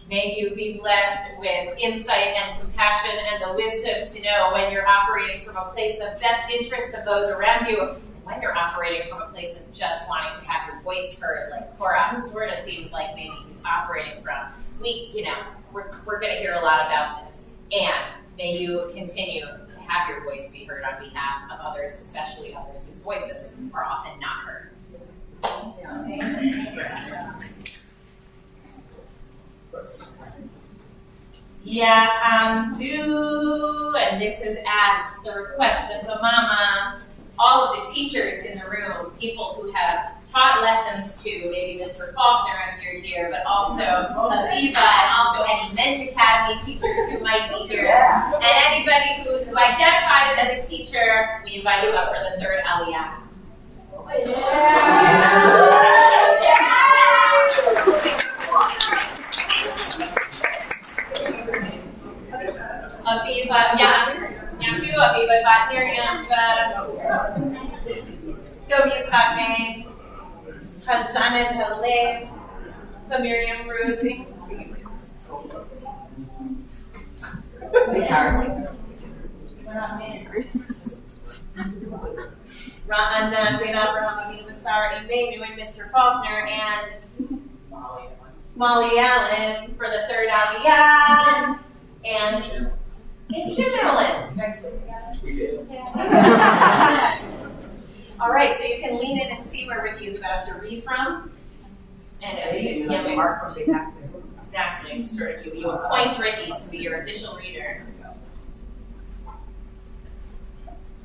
May you be blessed with insight and compassion and the wisdom to know when you're operating from a place of best interest of those around you, and when you're operating from a place of just wanting to have your voice heard, like Korah sort of seems like maybe he's operating from. We're going to hear a lot about this, and may you continue to have your voice be heard on behalf of others, especially others whose voices are often not heard. And this is at the request of the mamas, all of the teachers in the room, people who have taught lessons to maybe Mr. Faulkner if you're here, but also Aviva and also any Mensch Academy teachers who might be here. And anybody who identifies as a teacher, we invite you up for the third Aliyah. Aviva, Aviva, Bat Miriam, Dobi Yitzchak May, Chazana Talib, Miriam Ruth. Ra'ana, Great Abraham, Amina Massar, Ime, and Mr. Faulkner, and Molly Allen for the third Aliyah, and Jim Allen. You guys put together? We did. Yeah. All right, so you can lean in and see where Ricky is about to read from. And mark from behind. Exactly. Sort of you appoint Ricky to be your official reader.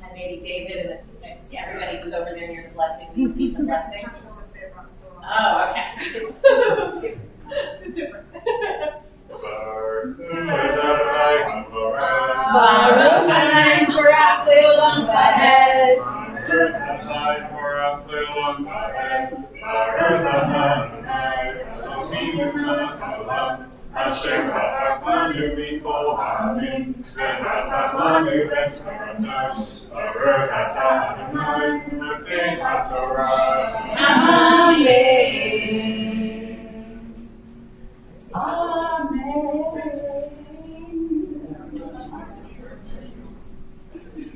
And maybe David and everybody who's over there near the blessing, lead the blessing. Oh, okay. Different. Baruch Adonai Baruch Le'olam Va'ed. Baruch Adonai Baruch Le'olam Va'ed. Baruch Adonai Eloheinu melech haolam, asher barach banu mikol ha'amim, ונתן לנו את תורתו. Baruch atah Adonai noten haTorah. Amen.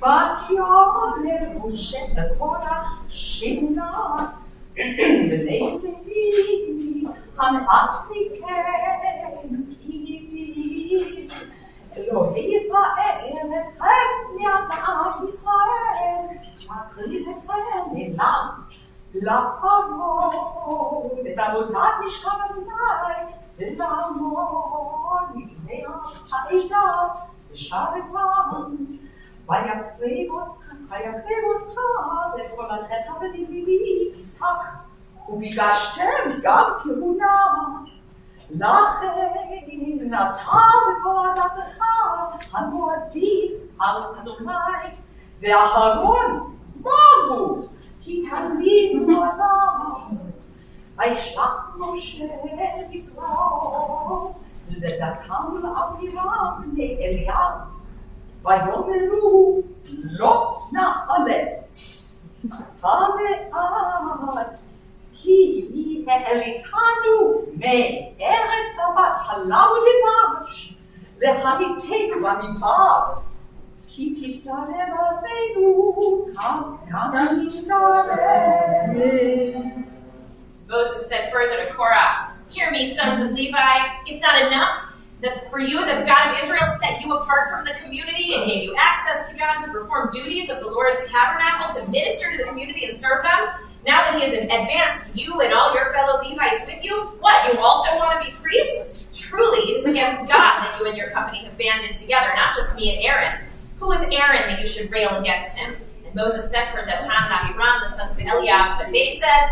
ויאמר משה לקורח שמונה בני לוי המעט מכם כי אלוהי ישראל אתכם מעם ישראל מקריב אתכם אליו לעבוד את עבודת משכן אדוני ולעמוד לפני העדה לשרתם ויקריב אותך לכל אחיך ולבי איתך וביקשתם גם כהונה לכן נטל בקורתך המועדים על אדוני ואהרון בגו כי תמיד מעליו וישלח משה לקרוא לדתם ולאבירם בני אליהו ויאמרו לא נעלה המעט כי העליתנו מארץ זבת חלב ודבש והייתנו במדבר כי תסתרר עלינו גם תסתרר. Moses said further to Korah, "Hear me, sons of Levi. It's not enough that for you, that the God of Israel set you apart from the community and gave you access to God to perform duties of the Lord's tabernacle, to minister to the community and serve them. Now that he has advanced you and all your fellow Levites with you, what, you also want to be priests? Truly, it is against God that you and your company have banded together, not just me and Aaron. Who is Aaron that you should rail against him? And Moses sent for Dathan and Abiram, the sons of Eliab, but they said,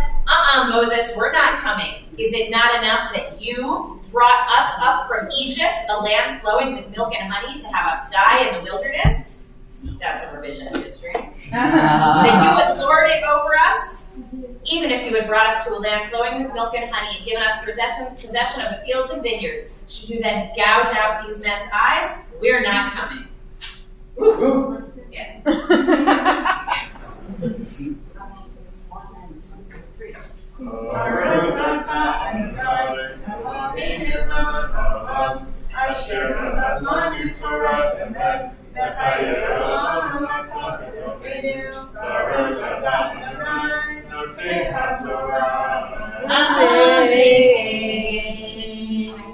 Moses, we're not coming. Is it not enough that you brought us up from Egypt, a land flowing with milk and honey, to have us die in the wilderness? That's a revisionist history. That you would lord it over us? Even if you had brought us to a land flowing with milk and honey and given us possession of the fields and vineyards, should you then gouge out these men's eyes? We're not coming. Woo-hoo. Yeah.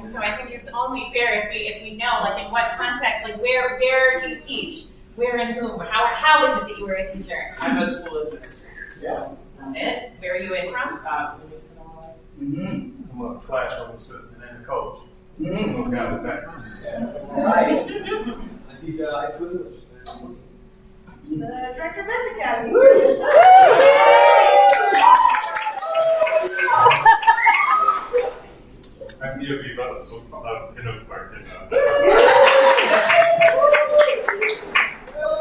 So I think it's only fair if we know, like, in what context, like, where do you teach? Where and whom? How is it that you were a teacher? I'm a school administrator. Yeah. It? Where are you in from? I'm a classroom assistant and a coach. Mm-hmm. I'm down with that. All right. I teach high school English. The Director of Men's Academy. I'm here to be better, so I'm in a part.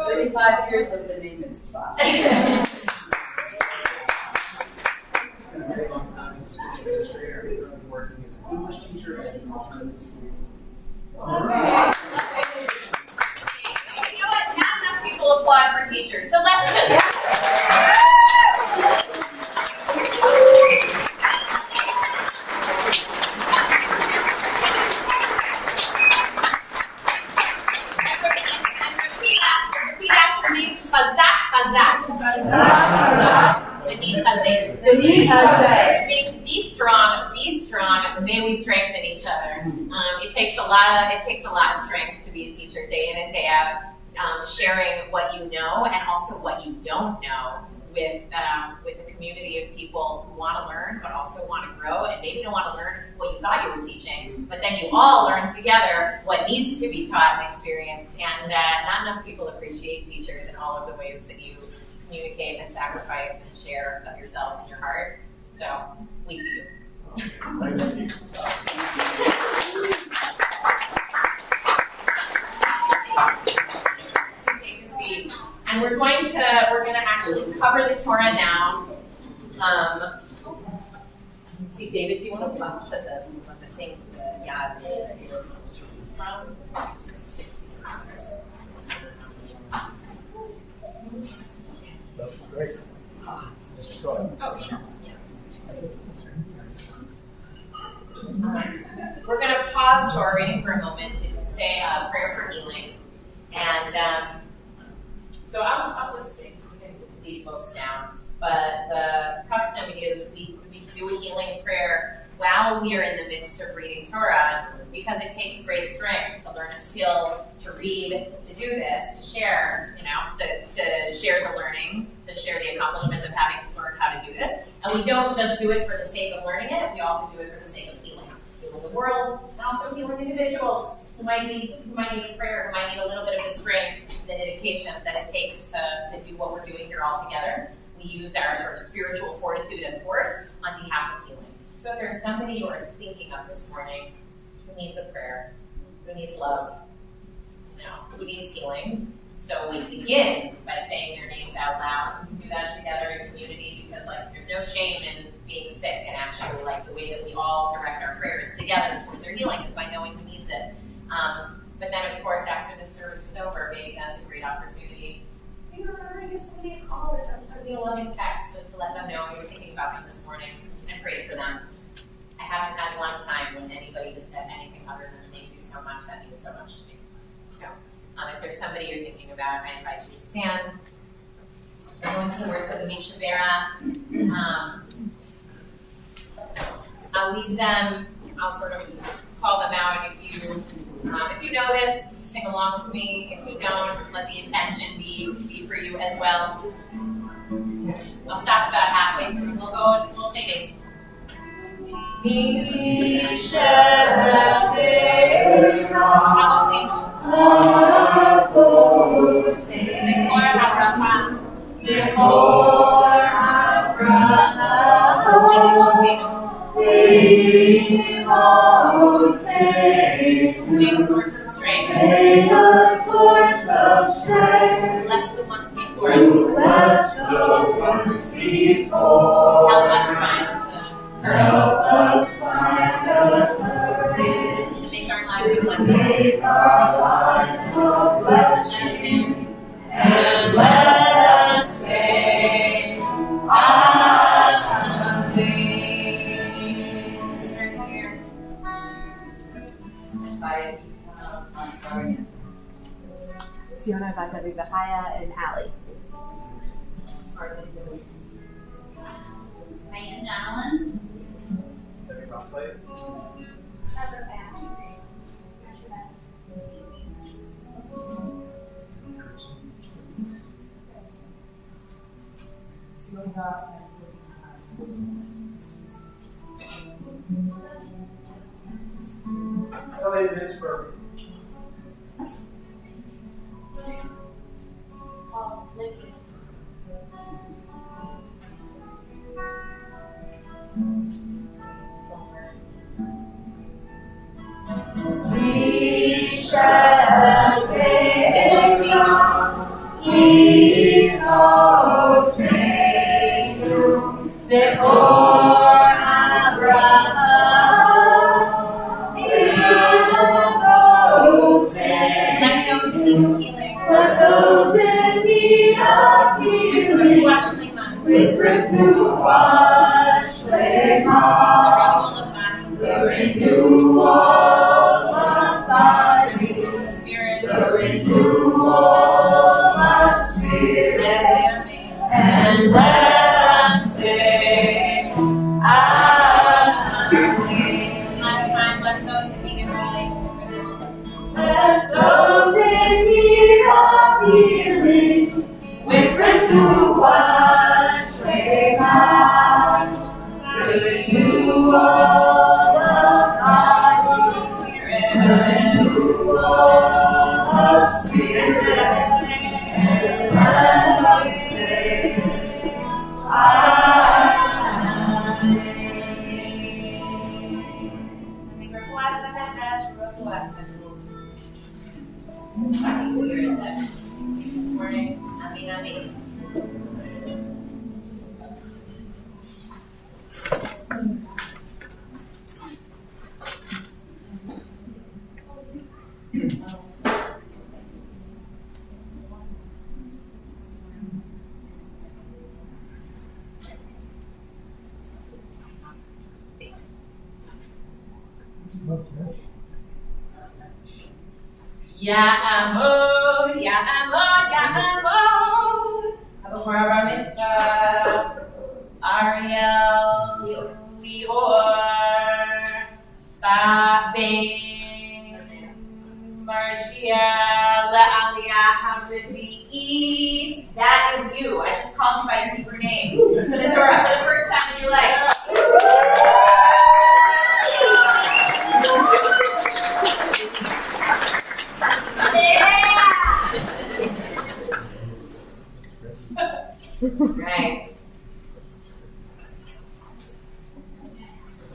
35 years of the name and spot. It's been a very long time as a school administrator. I'm currently working as an English teacher at an alternative school. Okay. You know what? Not enough people applaud for teachers, so let's just. Repeat after me. Chazak, chazak. The means be strong. May we strengthen each other. It takes a lot of strength to be a teacher, day in and day out. Sharing what you know and also what you don't know with a community of people who want to learn but also want to grow, and maybe don't want to learn what you thought you were teaching, but then you all learn together what needs to be taught and experienced. And not enough people appreciate teachers in all of the ways that you communicate and sacrifice and share of yourselves and your heart. So we see you. Thank you. Take a seat. And we're going to actually cover the Torah now. Let's see, David, do you want to put the thing, the yad from? Great. Oh, sure. We're going to pause Torah reading for a moment to say a prayer for healing. And so I'll just lead folks down. But the custom is we do a healing prayer while we are in the midst of reading Torah, because it takes great strength to learn a skill, to read, to do this, to share, to share the learning, to share the accomplishment of having learned how to do this. And we don't just do it for the sake of learning it, we also do it for the sake of healing the world, and also healing individuals who might need prayer, who might need a little bit of the strength, the dedication that it takes to do what we're doing here all together. We use our sort of spiritual fortitude and force on behalf of healing. So if there's somebody you are thinking of this morning who needs a prayer, who needs love, who needs healing, so we begin by saying their names out loud. We do that together in community because there's no shame in being sick, and actually the way that we all direct our prayers together for their healing is by knowing who needs it. But then of course after the service is over, maybe that's a great opportunity. Maybe remember to give somebody a call or send somebody a loving text just to let them know you were thinking about them this morning and pray for them. I haven't had one time when anybody has said anything other than thank you so much, that means so much to me. So if there's somebody you're thinking about, I invite you to stand. We're going to the words of the Mishabera. I'll leave them I'll sort of call them out. If you know this, just sing along with me. If you don't, let the intention be for you as well. I'll stop about halfway through. We'll go and we'll say names. Being a source of strength. Bless the ones before us. Help us find the courage to make our lives a blessing. And let us sing. Amen. Start here. Tiona Batavi Bahaya and Allie. Diane Donlin. Debbie Crossley. Trevor Bass. Richard Bass. Elliot Pittsburgh. Nikki. We shall Bless those in need of healing. With refuah shlema. The renewal of body. The renewal of spirit. And let us sing. Amen. Last time, bless those in need of healing. Bless those in need of healing with refuah shlema. The renewal of body, the renewal of spirit, and let us sing. This morning, amin, amin. Ya'amod, Ya'amod, Ya'amod. Before our mitzvah, Ariel, Lior, Babin, Margia, Le'aliyah, Habibi. That is you. I just called you by your Hebrew name. To the Torah for the first time in your life. Right.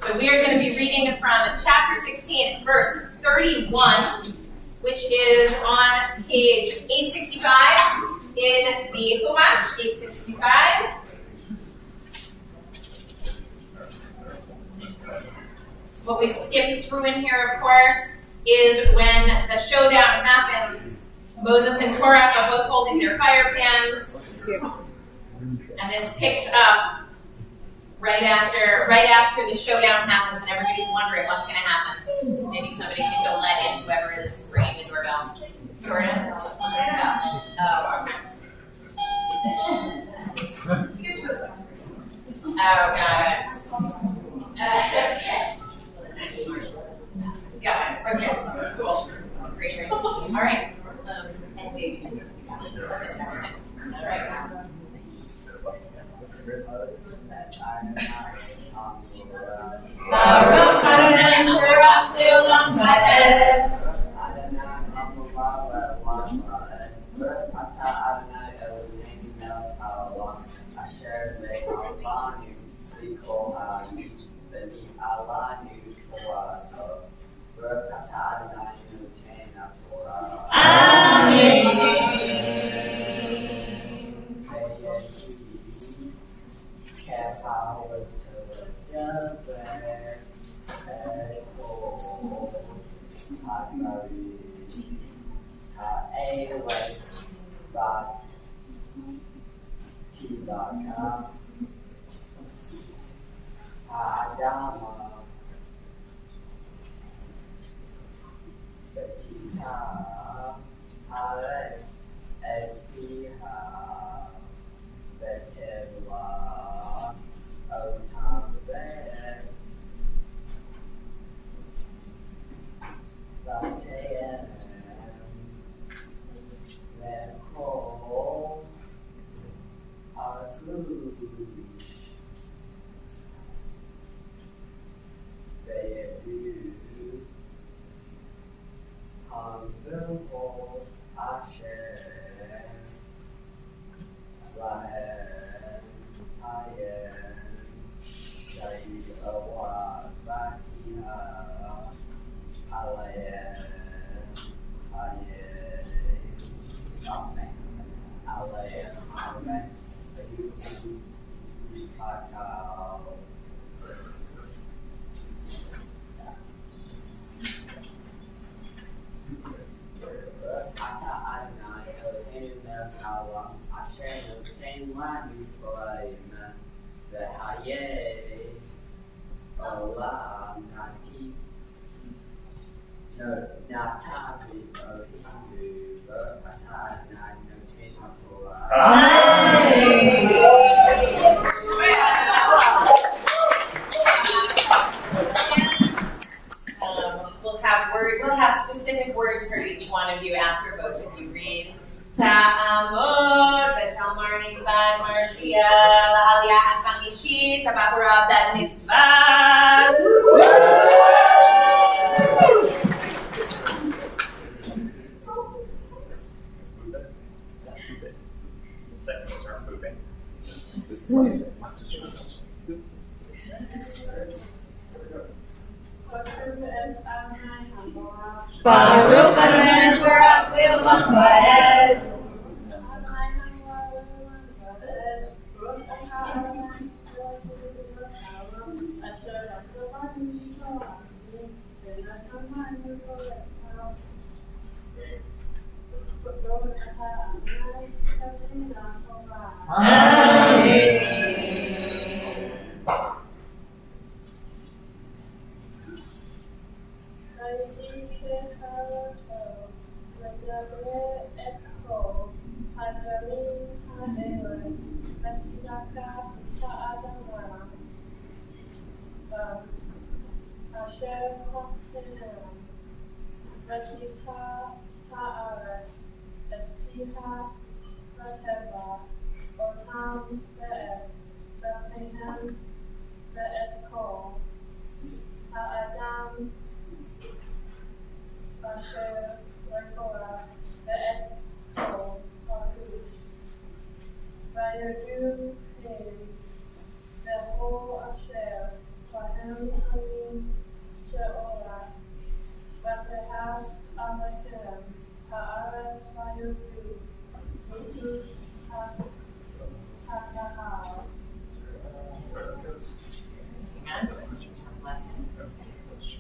So we are going to be reading from chapter 16, verse 31, which is on page 865 in the Chumash, 865. What we've skipped through in here, of course, is when the showdown happens. Moses and Korah are both holding their fire pans. And this picks up right after the showdown happens and everybody's wondering what's going to happen. Maybe somebody can go let in whoever is ringing the doorbell. Jordan? Oh, okay. Oh, got it. Okay. We'll have specific words for each one of you after both of you read. Ta'amod, Betel Marni, Bad Marshia, Aliyah HaChamishit, Tabahura, Bet Mitzvah. Baruch Adonai Barak Le'olam Va'ed.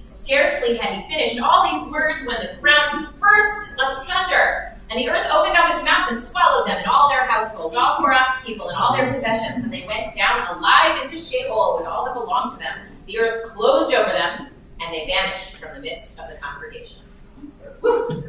Scarcely had he finished all these words when the ground burst asunder, and the earth opened up its mouth and swallowed them and all their households, all Korach's people and all their possessions, and they went down alive into Sheol with all that belonged to them. The earth closed over them, and they vanished from the midst of the congregation. Whew.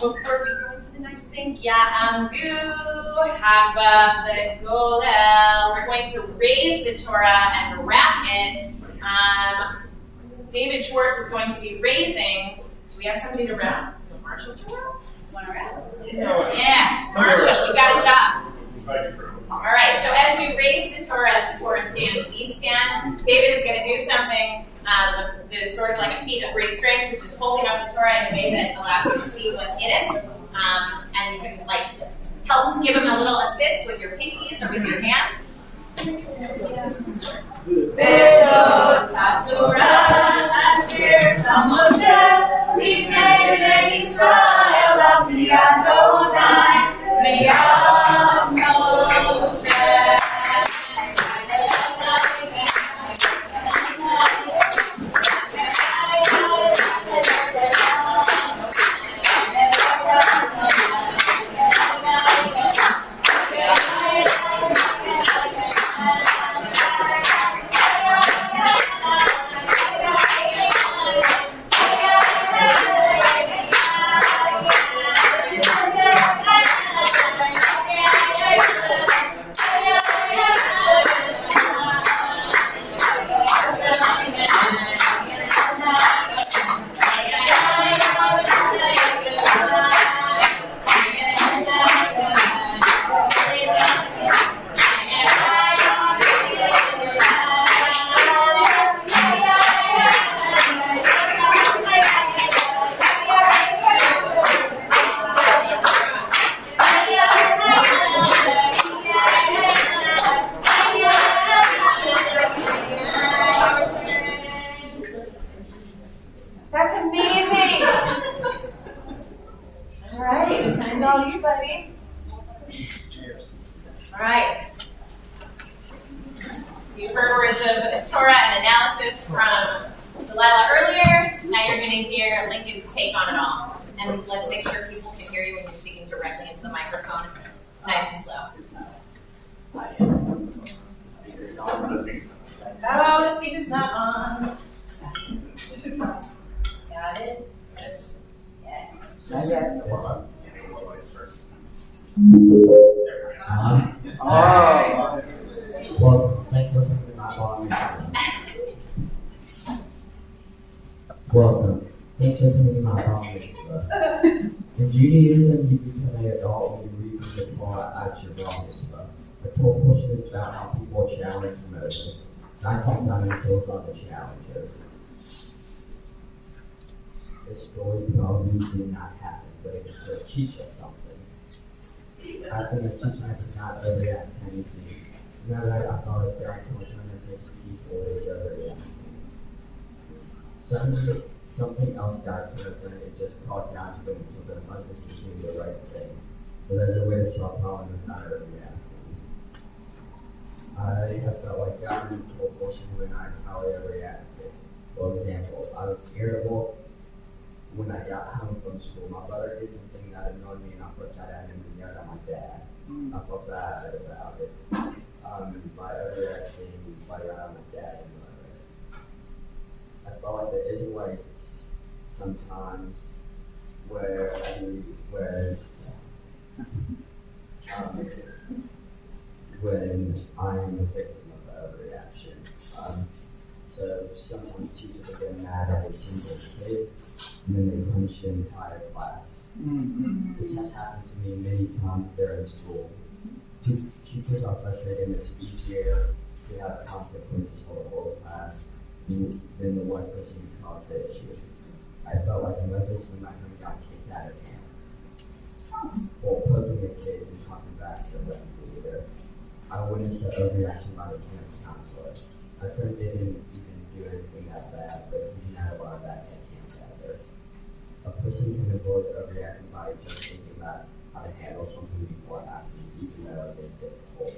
Before we go into the next thing, Ya'amdu Haba V'Golel. We're going to raise the Torah and wrap it. David Schwartz is going to be raising. Do we have somebody to wrap? Marshall to wrap? Want to wrap? Yeah, Marshall, you got a job. All right, so as we raise the Torah, as the Torah stands, we stand. David is going to do something that is sort of like a feat of great strength, which is holding up the Torah in a way that allows you to see what's in it. And you can help give him a little assist with your pinkies or with your hands. Torah. of Torah and analysis from Delilah earlier. Now you're going to hear Lincoln's take on it all. And let's make sure people can hear you when you're speaking directly into the microphone, nice and slow. Oh, the speaker's not on. Got it? Yeah. Well, thanks for coming to my mom. Welcome. Thanks for coming to my mom. In Judaism, you become an adult when you read the Torah at your wrong mitzvah. The Torah pushes out how people challenge Moses. 9 times out of 10 kills on the challenges. This story probably did not happen, but it could teach us something. I think it's teaching us to not overreact to anything. Now that I thought if there are 250 people, it's overreacting. Suddenly, something else God could have done and just called down to them until the Moses is doing the right thing. But there's a way to solve problems without overreacting. I have felt like God really told Portia when I probably overreacted. For example, I was irritable when I got home from school. My brother did something that annoyed me and I flipped out at him and yelled at my dad. I felt bad about it. By overreacting, by yelling at my dad and mother. I felt like the Israelites sometimes when I am a victim of overreaction. So sometimes teachers will get mad at a single kid and then they punish the entire class. This has happened to me many times there in school. Teachers are frustrated and it's easier to have consequences for the whole class than the one person who caused the issue. I felt like Moses when my friend got kicked out of camp for poking a kid and talking back to the rest of the leader. I witnessed an overreaction by the camp counselor. My friend didn't even do anything that bad, but he's not allowed that at camp either. A person can avoid overreacting by just thinking about how to handle something before acting, even though it is difficult.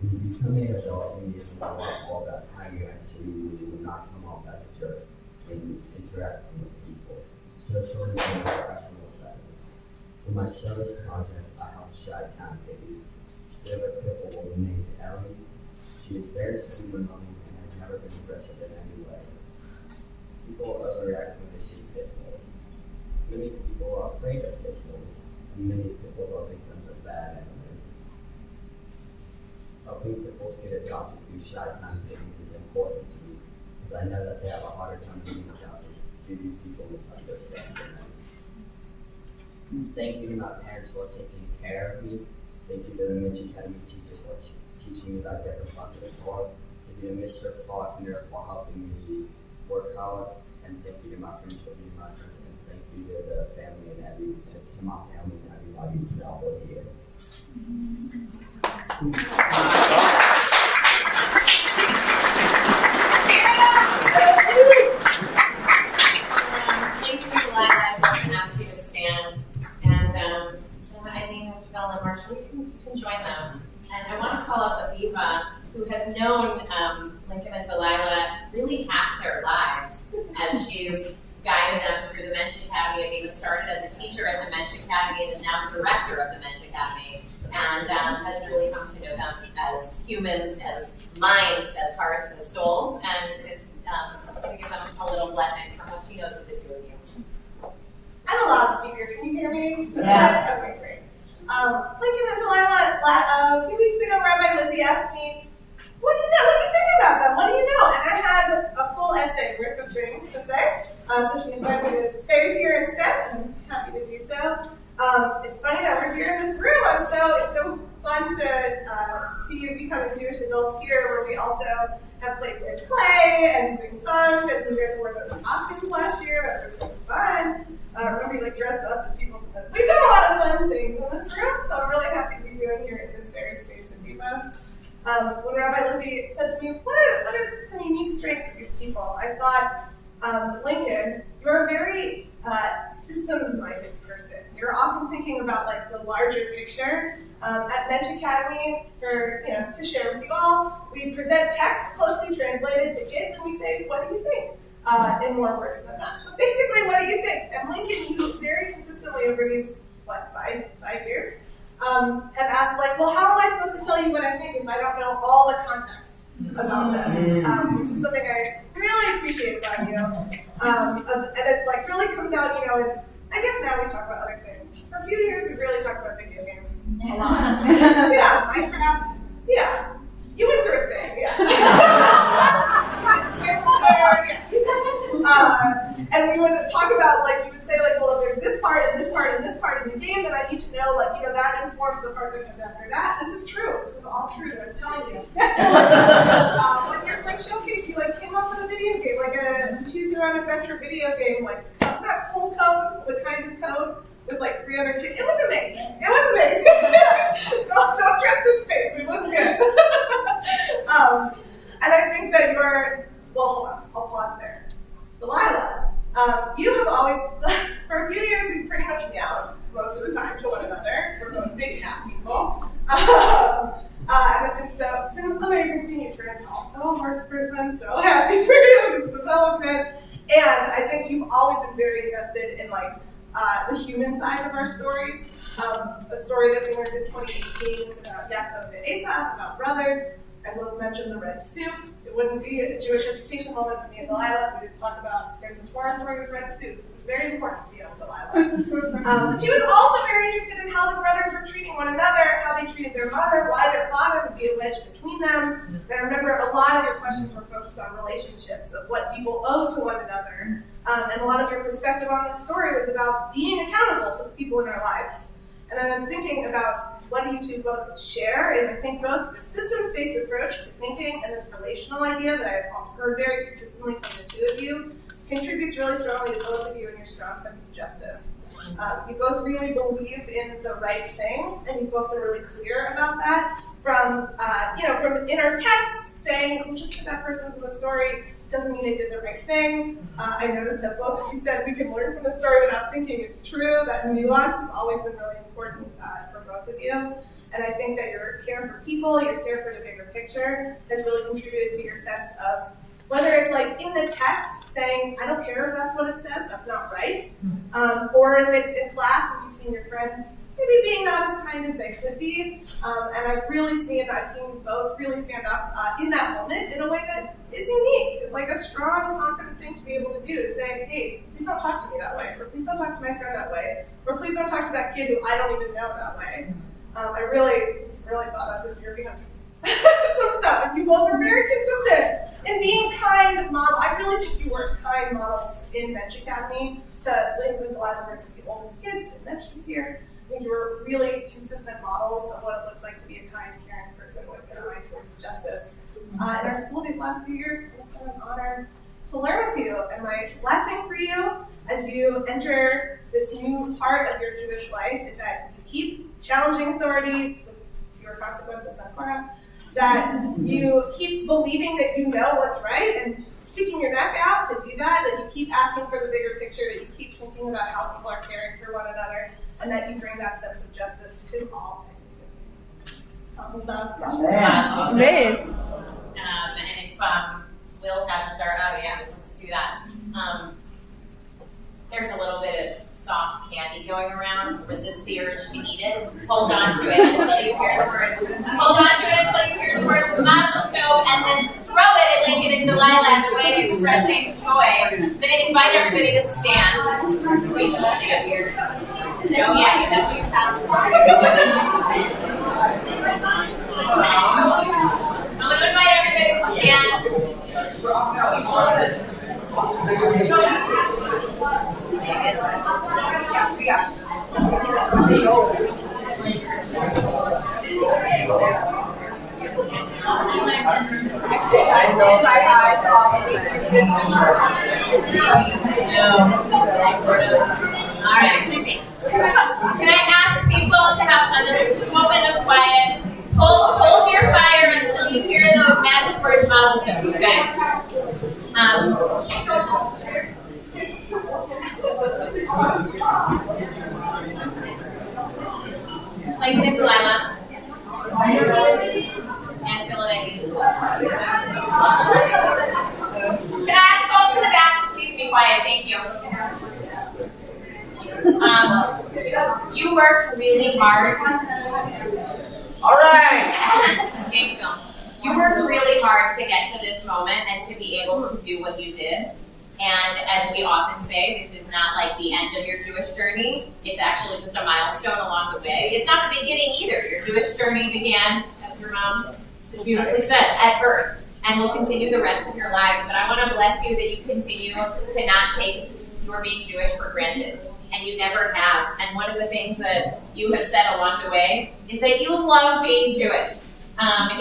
When you become an adult, you need to know all about how you actually will not come off as a jerk when you interact with people, socially and in a professional setting. In my service project, I help Chi-Town babies. We have a pit bull named Ellie. She is very sweet and loving and has never been aggressive in any way. People overreact when they see pit bulls. Many people are afraid of pit bulls, and many pit bulls are victims of bad animals. Helping pit bulls get adopted through Chi-Town babies is important to me, because I know that they have a harder time being adopted due to people misunderstanding them. Thank you to my parents for taking care of me. Thank you to the Mishkan Academy teachers for teaching me about different parts of the Torah. Thank you to Mr. Faulkner for helping me work hard. And thank you to my friends for being my friends. And thank you to the family and to my family and everybody who traveled here. Thank you, Delilah. I'm going to ask you to stand. And I think Bella and Marshall, you can join them. And I want to call up Aviva, who has known Lincoln and Delilah really half their lives as she's guided them through the Mensch Academy. Aviva started as a teacher at the Mensch Academy and is now the director of the Mensch Academy, and has really come to know them as humans, as minds, as hearts, as souls, and is going to give them a little blessing from what she knows of the two of you. I'm a loudspeaker. Can you hear me? Yes. Okay, great. Lincoln and Delilah, a few weeks ago, Rabbi Lizzie asked me, what do you know? What do you think about them? What do you know? And I had a full essay worth of things to say. So she invited me to say it here instead, and I'm happy to do so. It's funny that we're here in this room. It's so fun to see you becoming Jewish adults here, where we also have played with clay and sing songs, and you guys wore those costumes last year. That was really fun. Remember, you dressed up as people. We've done a lot of fun things in this room, so I'm really happy to be doing here in this very space in Diva. When Rabbi Lizzie said to me, what are some unique strengths of these people? I thought, Lincoln, you're a very systems-minded person. You're often thinking about the larger picture. At Mensch Academy, to share with you all, we present text closely translated okay, what do you think? In more words than that. But basically, what do you think? And Lincoln, you very consistently over these, five years, have asked, like, well, how am I supposed to tell you what I think if I don't know all the context about this? Which is something I really appreciate about you. And it, like, really comes out, you know, and I guess now we talk about other things. For a few years, we really talked about video games a lot. Yeah, Minecraft. Yeah. You went through a thing, and we would talk about, like, you would say, like, well, there's this part and this part and this part in the game that I need to know, like, you know, that informs the part that comes after that. This is true. This is all true that I'm telling you. When your first showcase, you, like, came up with a video game, like a choose-your-own adventure video game, like, not full code, but kind of code, with, like, 3 other kids. It was amazing. It was amazing. don't dress this face. It was good. And I think that you're, well, hold on. I'll pause there. Delilah, you have always, for a few years, we've pretty much meowed most of the time to one another. We're both big cat people. And so it's been amazing seeing you turn into also a horse person. So happy for you, this development. And I think you've always been very invested in, like, the human side of our stories. A story that we learned in 2018 was about Yaakov and Esau, about brothers. I will mention the red soup. It wouldn't be a Jewish education moment with me and Delilah if we didn't talk about there's a Torah story with red soup. It was very important to you and Delilah. She was also very interested in how the brothers were treating one another, how they treated their mother, why their father would be a wedge between them. And I remember a lot of your questions were focused on relationships, of what people owe to one another. And a lot of your perspective on this story was about being accountable to the people in our lives. And I was thinking about what do you two both share, and I think both the systems-based approach to thinking and this relational idea that I've heard very consistently from the two of you contributes really strongly to both of you and your strong sense of justice. You both really believe in the right thing, and you've both been really clear about that. From in our text saying, well, just because that person's in the story doesn't mean they did the right thing. I noticed that both of you said we can learn from the story without thinking it's true. That nuance has always been really important for both of you. And I think that your care for people, your care for the bigger picture has really contributed to your sense of whether it's like in the text saying, I don't care if that's what it says, that's not right. Or if it's in class when you've seen your friends maybe being not as kind as they could be. And I've seen you both really stand up in that moment in a way that is unique. It's like a strong, confident thing to be able to do, to say, hey, please don't talk to me that way, or please don't talk to my friend that way, or please don't talk to that kid who I don't even know that way. I really thought that this year behind some stuff. And you both were very consistent in being kind models. I really think you were kind models in Mensch Academy to Lincoln and Delilah were the oldest kids in Mensch this year. I think you were really consistent models of what it looks like to be a kind, caring person with an eye towards justice. In our school these last few years, it's been an honor to learn with you. And my blessing for you as you enter this new part of your Jewish life is that you keep challenging authority with your consequences, that you keep believing that you know what's right and sticking your neck out to do that you keep asking for the bigger picture, that you keep thinking about how people are caring for one another, and that you bring that sense of justice to all things. Awesome. And if Will has let's do that. There's a little bit of soft candy going around. Resist the urge to eat it. Hold on to it until you hear the words. Hold on to it until you hear the words mazel tov, and then throw it at Lincoln and Delilah as a way of expressing joy. Then I invite everybody to stand. Wait, stand here. No, yeah, you definitely sound I'm going to invite everybody to stand. Alright. Can I ask people to have a moment of quiet? Hold your fire until you hear the magic words mazel tov, okay? Lincoln and Delilah. And Philadelphia. really hard. All right. James, Phil. You worked really hard to get to this moment and to be able to do what you did. And as we often say, this is not like the end of your Jewish journey. It's actually just a milestone along the way. It's not the beginning either. Your Jewish journey began, as your mom beautifully said, at birth, and will continue the rest of your lives. But I want to bless you that you continue to not take your being Jewish for granted. And you never have. And one of the things that you have said along the way is that you love being Jewish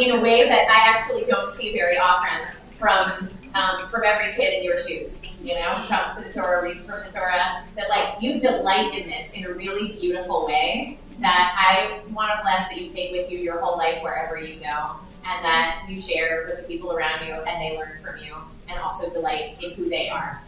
in a way that I actually don't see very often from every kid in your shoes. You know, who comes to the Torah, reads from the Torah, that like you delight in this in a really beautiful way that I want to bless that you take with you your whole life wherever you go, and that you share with the people around you and they learn from you and also delight in who they are.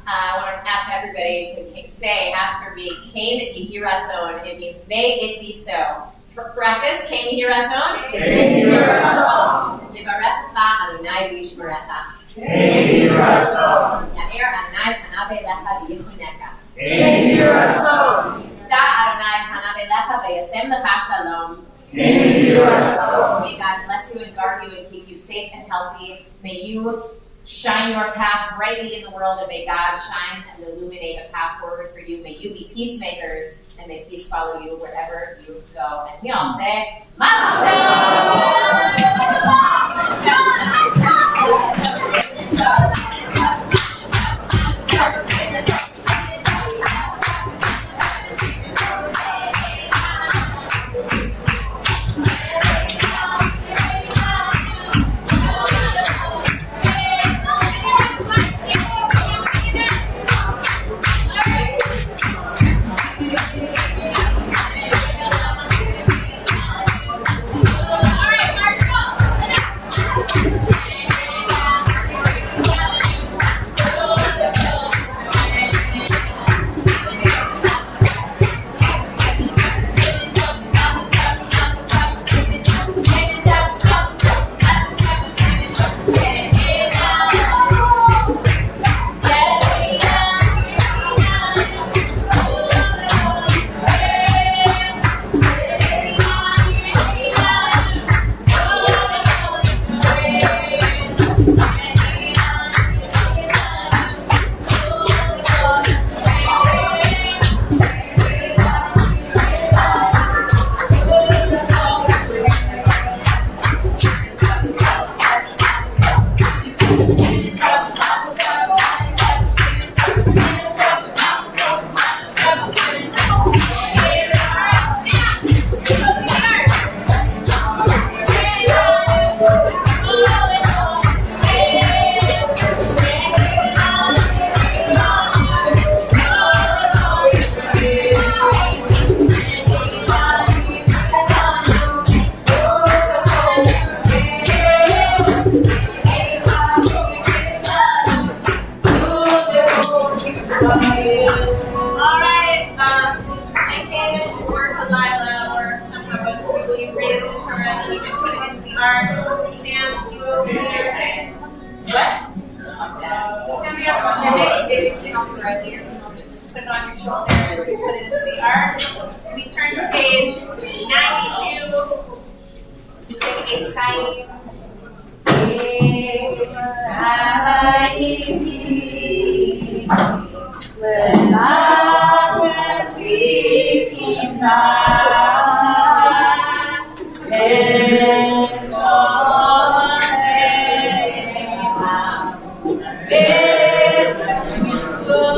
I want to ask everybody to say after me, Kain Yehi Ratzon. It means may it be so. For practice, Kain Yehi Ratzon. Kain Yehi Ratzon. Yivarecha Adonai v'yishmerecha. Kain Yehi Ratzon. Ya'er Adonai panav elecha v'yichunecha. Kain Yehi Ratzon. Yisa Adonai panav elecha v'yasem lecha shalom. Kain Yehi Ratzon. May God bless you and guard you and keep you safe and healthy. May you shine your path brightly in the world, and may God shine and illuminate a path forward for you. May you be peacemakers, and may peace follow you wherever you go. And we all say, Mazel tov!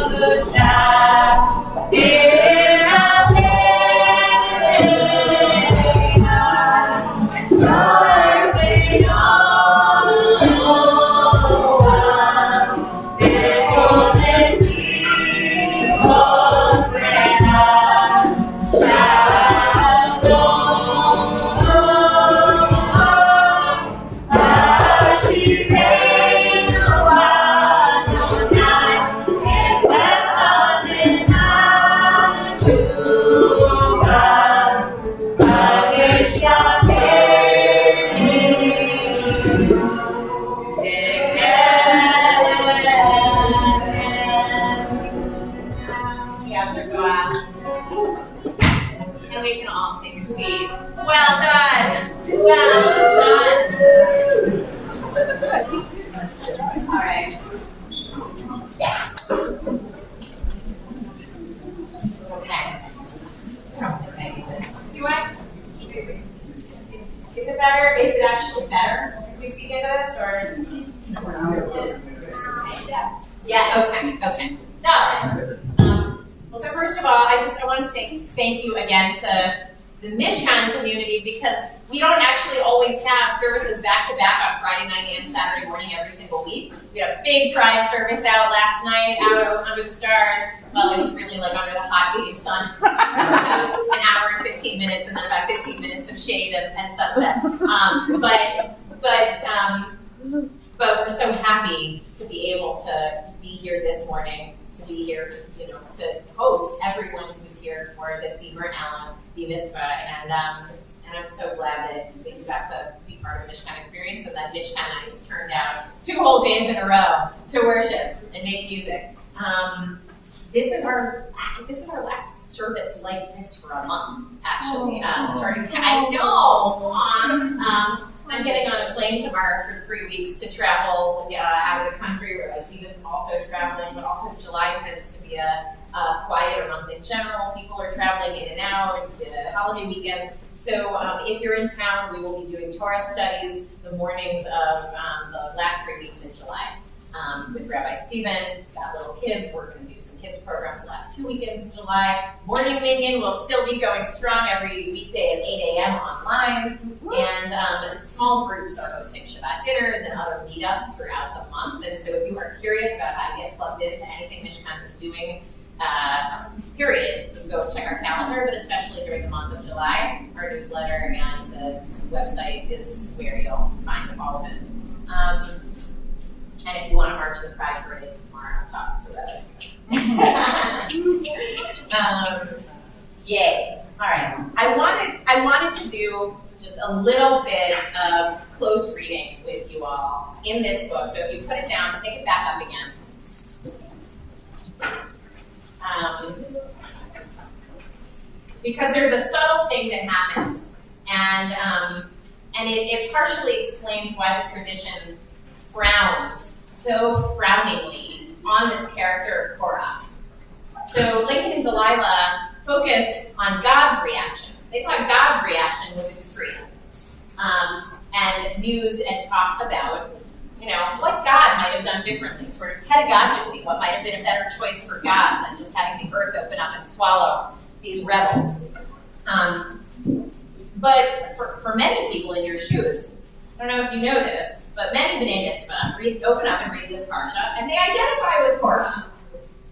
Good Well done. All right. Okay. Do I? Is it better? Is it actually better if we speak into this, or? Yeah. Okay. No. Well, so first of all, I want to say thank you again to the Mishkan community, because we don't actually always have services back-to-back on Friday night and Saturday morning every single week. We had a big Pride service out last night, out under the stars. Well, it was really like under the hot beating sun. An hour and 15 minutes, and then about 15 minutes of shade and sunset. But we're so happy to be able to be here this morning, to be here, to host everyone who's here for the Sibur and Ella, the mitzvah, and I'm so glad that you got to be part of the Mishkan experience, and that Mishkanites turned out 2 whole days in a row to worship and make music. This is our last service like this for a month, actually. I know. I'm getting on a plane tomorrow for 3 weeks to travel out of the country, whereas Stephen's also traveling, but also July tends to be a quieter month in general. People are traveling in and out, holiday weekends. So if you're in town, we will be doing Torah studies the mornings of the last 3 weeks in July. With Rabbi Stephen, got little kids. We're going to do some kids programs the last 2 weekends in July. Morning Minyan will still be going strong every weekday at 8 a.m. online. And small groups are hosting Shabbat dinners and other meetups throughout the month. And so if you are curious about how to get plugged into anything Mishkan is doing, period, you can go and check our calendar, but especially during the month of July, our newsletter and the website is where you'll find all of it. And if you want to march in the Pride Parade tomorrow, I'll talk to that. Yay. All right. I wanted to do just a little bit of close reading with you all in this book. So if you put it down, pick it back up again. Because there's a subtle thing that happens, and it partially explains why the tradition frowns so frowningly on this character of Korah. So Laban and Delilah focused on God's reaction. They thought God's reaction was extreme, and mused and talked about, what God might have done differently, sort of pedagogically, what might have been a better choice for God than just having the earth open up and swallow these rebels. But for many people in your shoes, I don't know if you know this, but many B'nai Mitzvah open up and read this parsha, and they identify with Korah,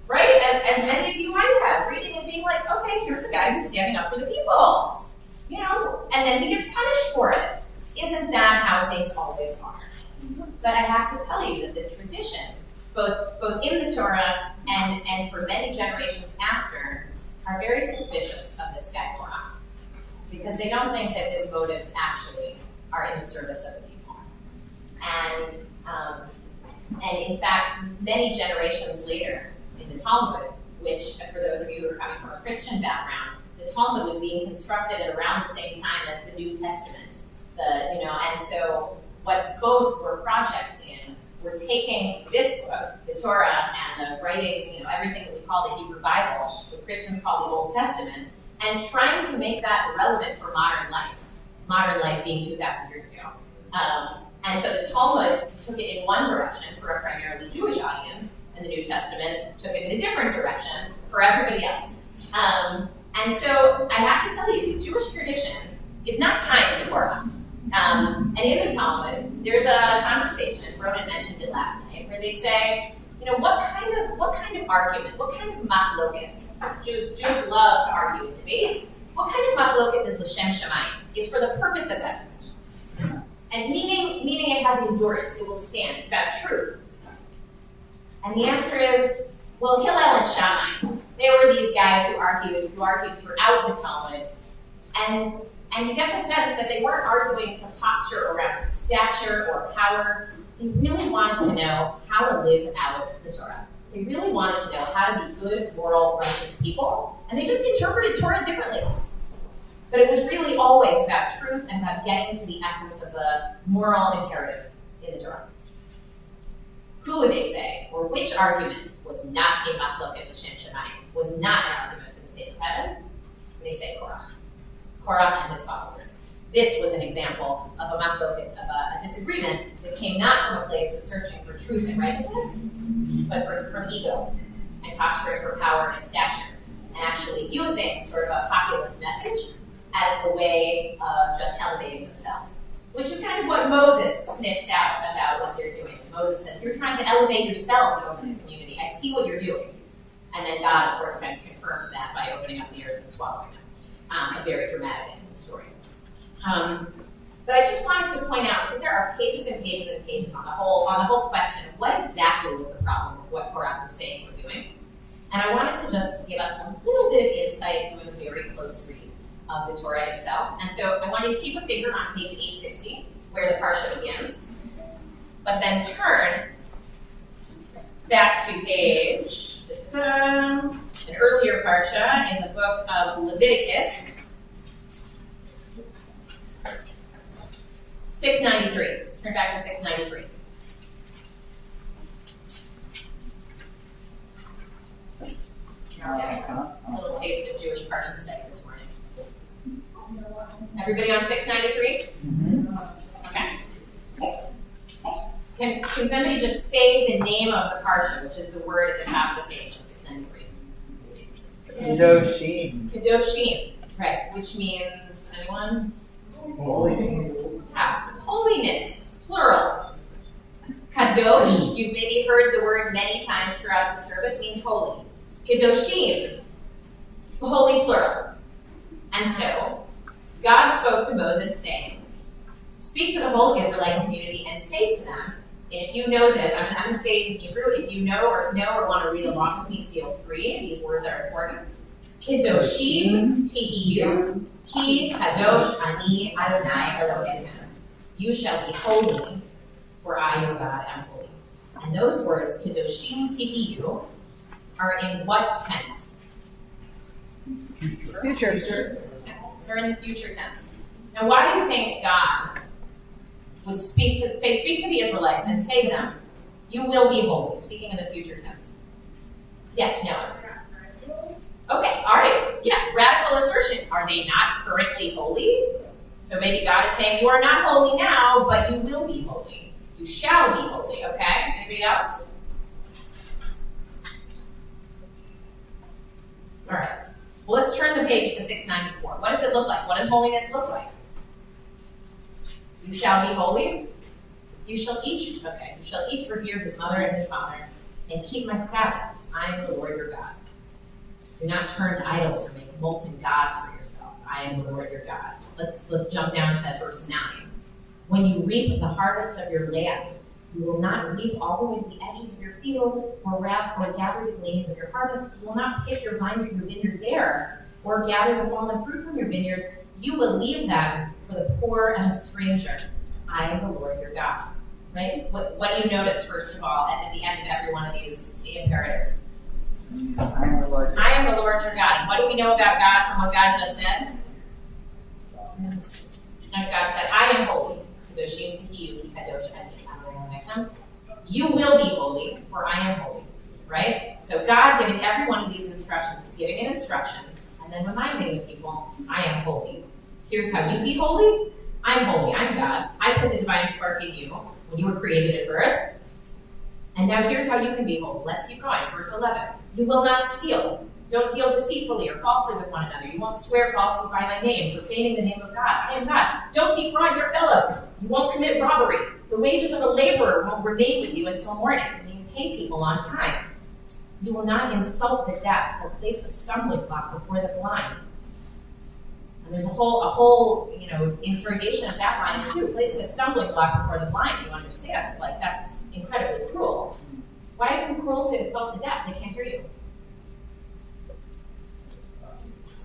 right? As many of you might have, reading and being like, okay, here's a guy who's standing up for the people, and then he gets punished for it. Isn't that how things always are? But I have to tell you that the tradition, both in the Torah and for many generations after, are very suspicious of this guy Korah, because they don't think that his motives actually are in the service of the people. And in fact, many generations later in the Talmud, which for those of you who are coming from a Christian background, the Talmud was being constructed at around the same time as the New Testament. And so what both were projects in were taking this book, the Torah, and the writings, everything that we call the Hebrew Bible, what Christians call the Old Testament, and trying to make that relevant for modern life being 2,000 years ago. And so the Talmud took it in one direction for a primarily Jewish audience, and the New Testament took it in a different direction for everybody else. And so I have to tell you, the Jewish tradition is not kind to Korah. And in the Talmud, there's a conversation, Ronan mentioned it last night, where they say, what kind of argument, what kind of machloket, Jews love to argue and debate, what kind of machloket is l'shem shamayim, is for the purpose of that. And meaning it has endurance, it will stand, it's about truth. And the answer is, well, Hillel and Shammai, they were these guys who argued throughout the Talmud, and you get the sense that they weren't arguing to posture around stature or power. They really wanted to know how to live out the Torah. They really wanted to know how to be good, moral, righteous people, and they just interpreted Torah differently. But it was really always about truth and about getting to the essence of the moral imperative in the Torah. Who, they say, or which argument was not a machloket l'shem shamayim, was not an argument for the sake of heaven? They say Korach and his followers. This was an example of a machloket, of a disagreement that came not from a place of searching for truth and righteousness, but from ego and posturing for power and stature, and actually using sort of a populist message as a way of just elevating themselves, which is kind of what Moses sniffs out about what they're doing. Moses says, you're trying to elevate yourselves over the community. I see what you're doing. And then God, of course, kind of confirms that by opening up the earth and swallowing them. A very dramatic end to the story. But I just wanted to point out, because there are pages and pages and pages on the whole question of what exactly was the problem with what Korach was saying or doing. And I wanted to just give us a little bit of insight through a very close read of the Torah itself. And so I want you to keep a finger on page 860, where the Parsha begins, but then turn back to page, an earlier Parsha in the book of Leviticus, 693. Turn back to 693. A little taste of Jewish Parsha study this morning. Everybody on 693? Okay. Can somebody just say the name of the Parsha, which is the word at the top of the page on 693? Kedoshim. Kedoshim, right, which means, anyone? Holiness. Holiness, plural. Kadosh, you've maybe heard the word many times throughout the service, means holy. Kedoshim, holy plural. And so, God spoke to Moses saying, speak to the whole Israelite community and say to them, and if you know this, I'm going to say in Hebrew, if you know or want to read along with me, feel free. These words are important. Kedoshim tihiyu, ki kadosh ani Adonai Elohechem. You shall be holy, for I, your God, am holy. And those words, kedoshim tihiyu, are in what tense? Future. They're in the future tense. Now, why do you think God would speak to the Israelites and say to them, you will be holy, speaking in the future tense? Yes, no. Okay, all right. Yeah, radical assertion. Are they not currently holy? So maybe God is saying, you are not holy now, but you will be holy. You shall be holy, okay? Anybody else? All right. Well, let's turn the page to 694. What does it look like? What does holiness look like? You shall be holy. You shall each revere his mother and his father, and keep my Sabbaths. I am the Lord your God. Do not turn to idols or make molten gods for yourself. I am the Lord your God. Let's jump down to verse 9. When you reap the harvest of your land, you will not reap all the way to the edges of your field, or gather the gleanings of your harvest. You will not pick your vineyard there, or gather the fallen fruit from your vineyard. You will leave them for the poor and the stranger. I am the Lord your God. Right? What do you notice, first of all, at the end of every one of these imperatives? I am the Lord your God. What do we know about God from what God just said? And God said, I am holy. You will be holy, for I am holy. Right? So God giving every one of these instructions, giving an instruction, and then reminding the people, I am holy. Here's how you be holy. I'm holy. I'm God. I put the divine spark in you when you were created at birth. And now here's how you can be holy. Let's keep going. Verse 11. You will not steal. Don't deal deceitfully or falsely with one another. You won't swear falsely by my name, profaning the name of God. I am God. Don't defraud your fellow. You won't commit robbery. The wages of a laborer won't remain with you until morning. And you pay people on time. You will not insult the deaf or place a stumbling block before the blind. And there's a whole interrogation of that line too. Placing a stumbling block before the blind, you understand. It's like, that's incredibly cruel. Why is it cruel to insult the deaf? They can't hear you.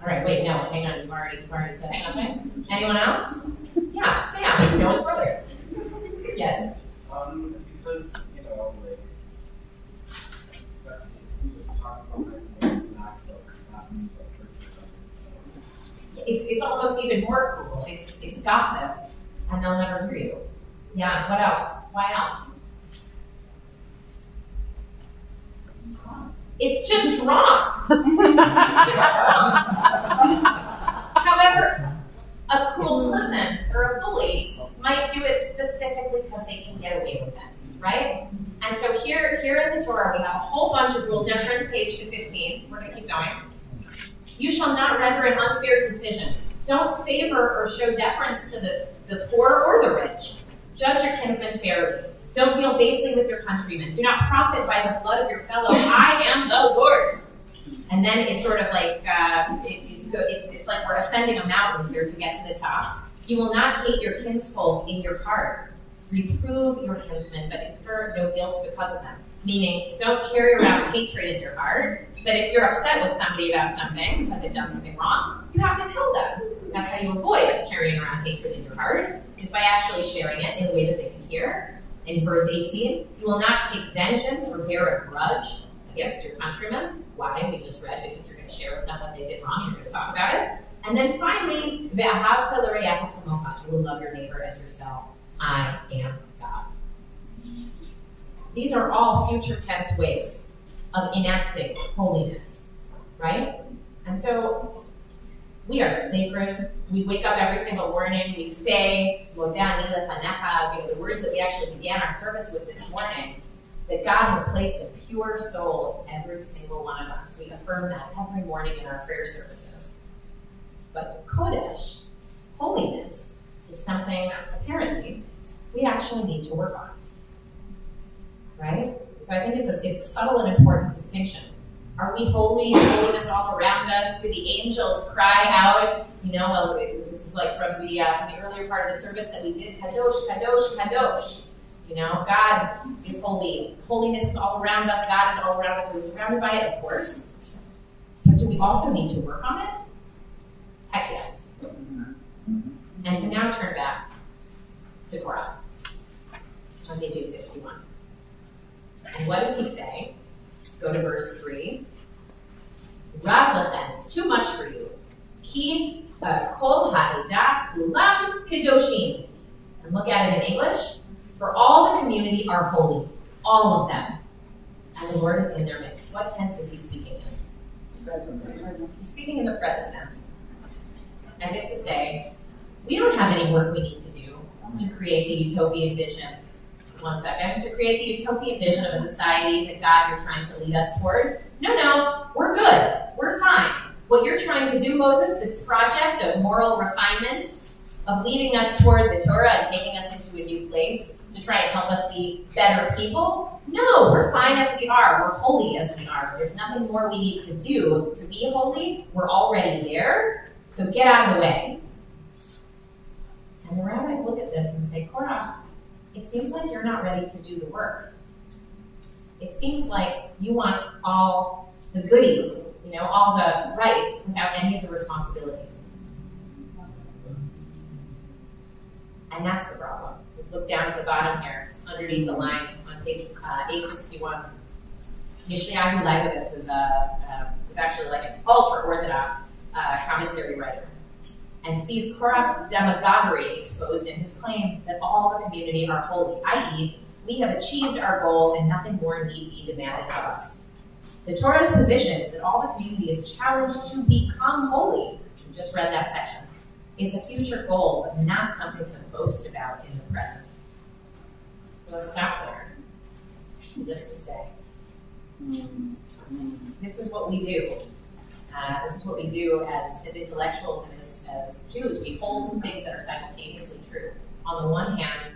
All right, wait, no, hang on. You've already said something. Anyone else? Yeah, Sam, you know his brother. Yes. Because, we just talked about it's it's almost, even more cruel. It's gossip, and they'll never hear you. Yeah, what else? Why else? It's just wrong. It's just wrong. However, a cruel person or a bully might do it specifically because they can get away with it, right? And so here in the Torah, we have a whole bunch of rules. Now turn to page 215. We're going to keep going. You shall not render an unfair decision. Don't favor or show deference to the poor or the rich. Judge your kinsman fairly. Don't deal basely with your countrymen. Do not profit by the blood of your fellow. I am the Lord. And then it's sort of like, it's like we're ascending a mountain here to get to the top. You will not hate your kinsfolk in your heart. Reprove your kinsmen, but incur no guilt because of them. Meaning, don't carry around hatred in your heart, but if you're upset with somebody about something because they've done something wrong, you have to tell them. That's how you avoid carrying around hatred in your heart, is by actually sharing it in a way that they can hear. In verse 18, you will not take vengeance or bear a grudge against your countrymen. Why? We just read, because you're going to share with them what they did wrong, you're going to talk about it. And then finally, ve'ahavta l're'echa kamocha, you will love your neighbor as yourself. I am God. These are all future tense ways of enacting holiness, right? And so we are sacred. We wake up every single morning. We say, Modeh ani lefanecha, the words that we actually began our service with this morning, that God has placed a pure soul in every single one of us. We affirm that every morning in our prayer services. But Kodesh, holiness, is something, apparently, we actually need to work on. Right? So I think it's a subtle and important distinction. Are we holy? Is holiness all around us? Do the angels cry out? Well, this is like from the earlier part of the service that we did, Kadosh, Kadosh, Kadosh. God is holy. Holiness is all around us. God is all around us. We're surrounded by it, of course. But do we also need to work on it? Heck yes. And so now turn back to Korah on page 861. And what does he say? Go to verse 3. Rav lechem, it's too much for you. Ki kol ha'edah kulam kedoshim. And look at it in English. For all the community are holy, all of them. And the Lord is in their midst. What tense is he speaking in? Present. He's speaking in the present tense. As if to say, we don't have any work we need to do to create the utopian vision. One second. To create the utopian vision of a society that God, you're trying to lead us toward. No, we're good. We're fine. What you're trying to do, Moses, this project of moral refinement, of leading us toward the Torah and taking us into a new place to try and help us be better people, no, we're fine as we are. We're holy as we are. There's nothing more we need to do to be holy. We're already there, so get out of the way. And the rabbis look at this and say, Korah, it seems like you're not ready to do the work. It seems like you want all the goodies, all the rights without any of the responsibilities. And that's the problem. Look down at the bottom here, underneath the line on page 861. Yeshayahu Leibowitz is actually like an ultra-Orthodox commentary writer, and sees Korach's demagoguery exposed in his claim that all the community are holy, i.e., we have achieved our goal and nothing more need be demanded of us. The Torah's position is that all the community is challenged to become holy. We just read that section. It's a future goal, but not something to boast about in the present. So let's stop there. Just to say, this is what we do. This is what we do as intellectuals and as Jews. We hold things that are simultaneously true. On the one hand,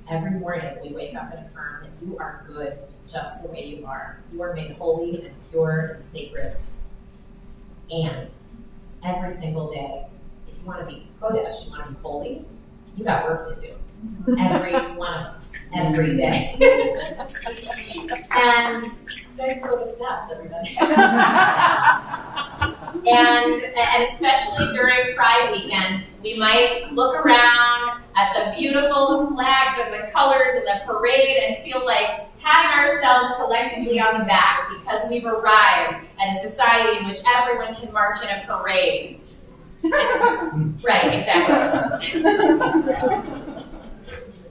every morning we wake up and affirm that you are good just the way you are. You are made holy and pure and sacred. And every single day, if you want to be Kodesh, you want to be holy, you got work to do. Every one of us, every day. And thanks for the snaps, everybody. and especially during Pride weekend, we might look around at the beautiful flags and the colors and the parade and feel like patting ourselves collectively on the back because we've arrived at a society in which everyone can march in a parade. Right, exactly.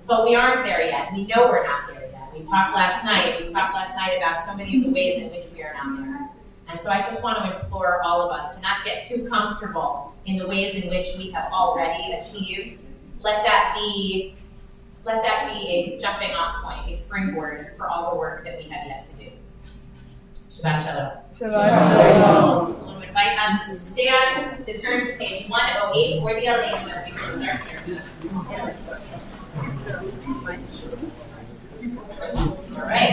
But we aren't there yet. We know we're not there yet. We talked last night about so many of the ways in which we are not there. And so I just want to implore all of us to not get too comfortable in the ways in which we have already achieved. Let that be a jumping off point, a springboard for all the work that we have yet to do. Shabbat shalom. Shabbat I would invite us to stand, to turn to page 108 for the Elaine as we close our sermon. All right.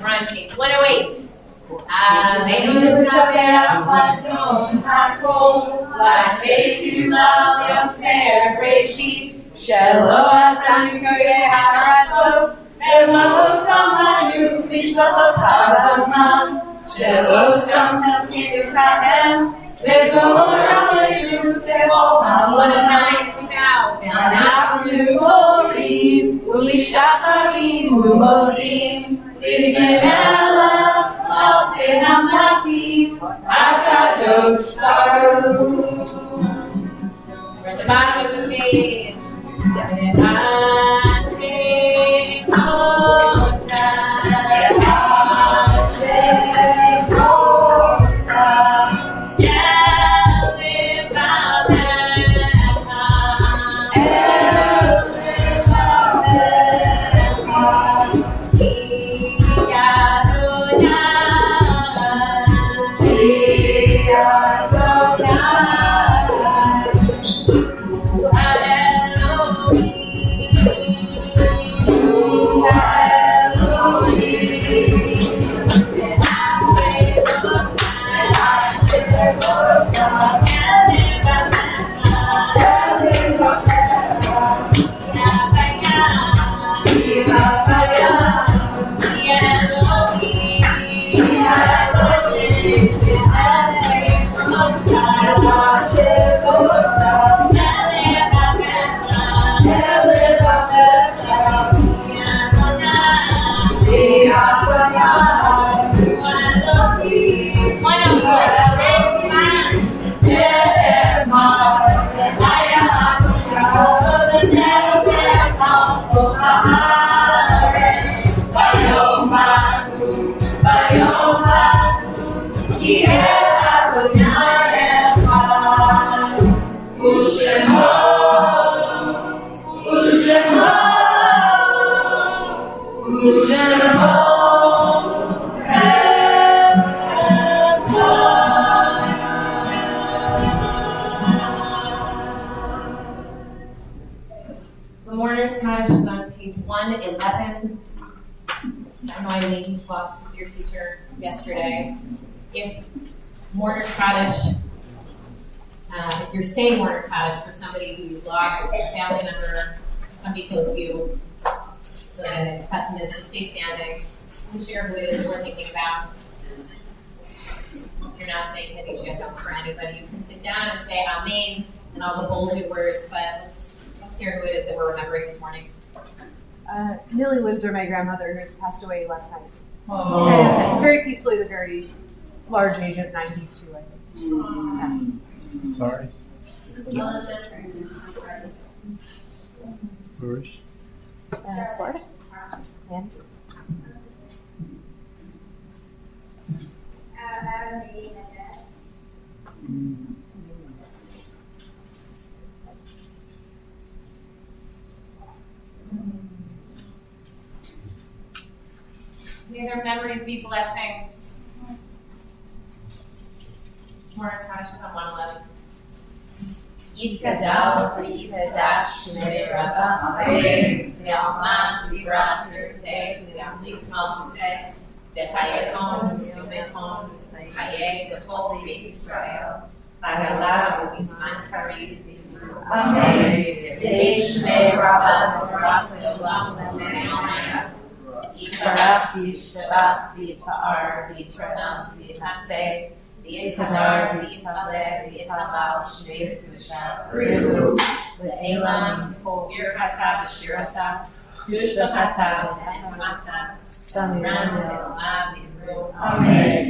We're on page 108. Aleinu Shabbat Adon Hakol Lateiku Al Yotzer Breshit Shelo Asanu Koye Haratzot Velo Samanu Mishpachot Hadamam Shelo Samnu Kahem Velo Ramenu Kehol Adonai we bow. Anachnu Borim Ulishacharim Umodim Lifnei Melech Malchei Hamlachim HaKadosh Baruch Hu. We're at the bottom of the page. Hashem Kota. Hashem Kota. Elim Alecha. Elim Alecha. Ki Adonai. Ki Adonai. The Mourner's Kaddish is on page 111. I don't know, I made these lost with your teacher yesterday. If Mourner's Kaddish, if you're saying Mourner's Kaddish for somebody who you lost, a family member, somebody close to you, so that the custom is to stay standing, and share who it is that we're thinking about. If you're not saying Kaddish for anybody, you can sit down and say Amen and all the bolded words, but let's hear who it is that we're remembering this morning. Nilly Windsor, my grandmother, who passed away last night. Oh. Very peacefully at a very large age of 92, I think. Yeah. Sorry. Where's? Florida. And May their memories be blessings. Mourner's Kaddish is on 111. Yitkadal v'yitadash shmei Rabba Amen v'alma v'dibra v'ruteh v'amlik malchuteh v'chayeton v'mechon v'chayeh v'chol v'beit Yisrael v'agala v'yizman karid Amen. v'yei shmei Rabba v'barak v'olam v'me'onaya Yitbarach v'yishtabach v'yitpa'ar v'yitranam v'yitnaseh v'yitadar v'yithaleh v'yithalal shmei kedusha Rihu v'elam v'yirchata v'shirata v'shvachata v'nehemata v'ram v'olam v'imru Amen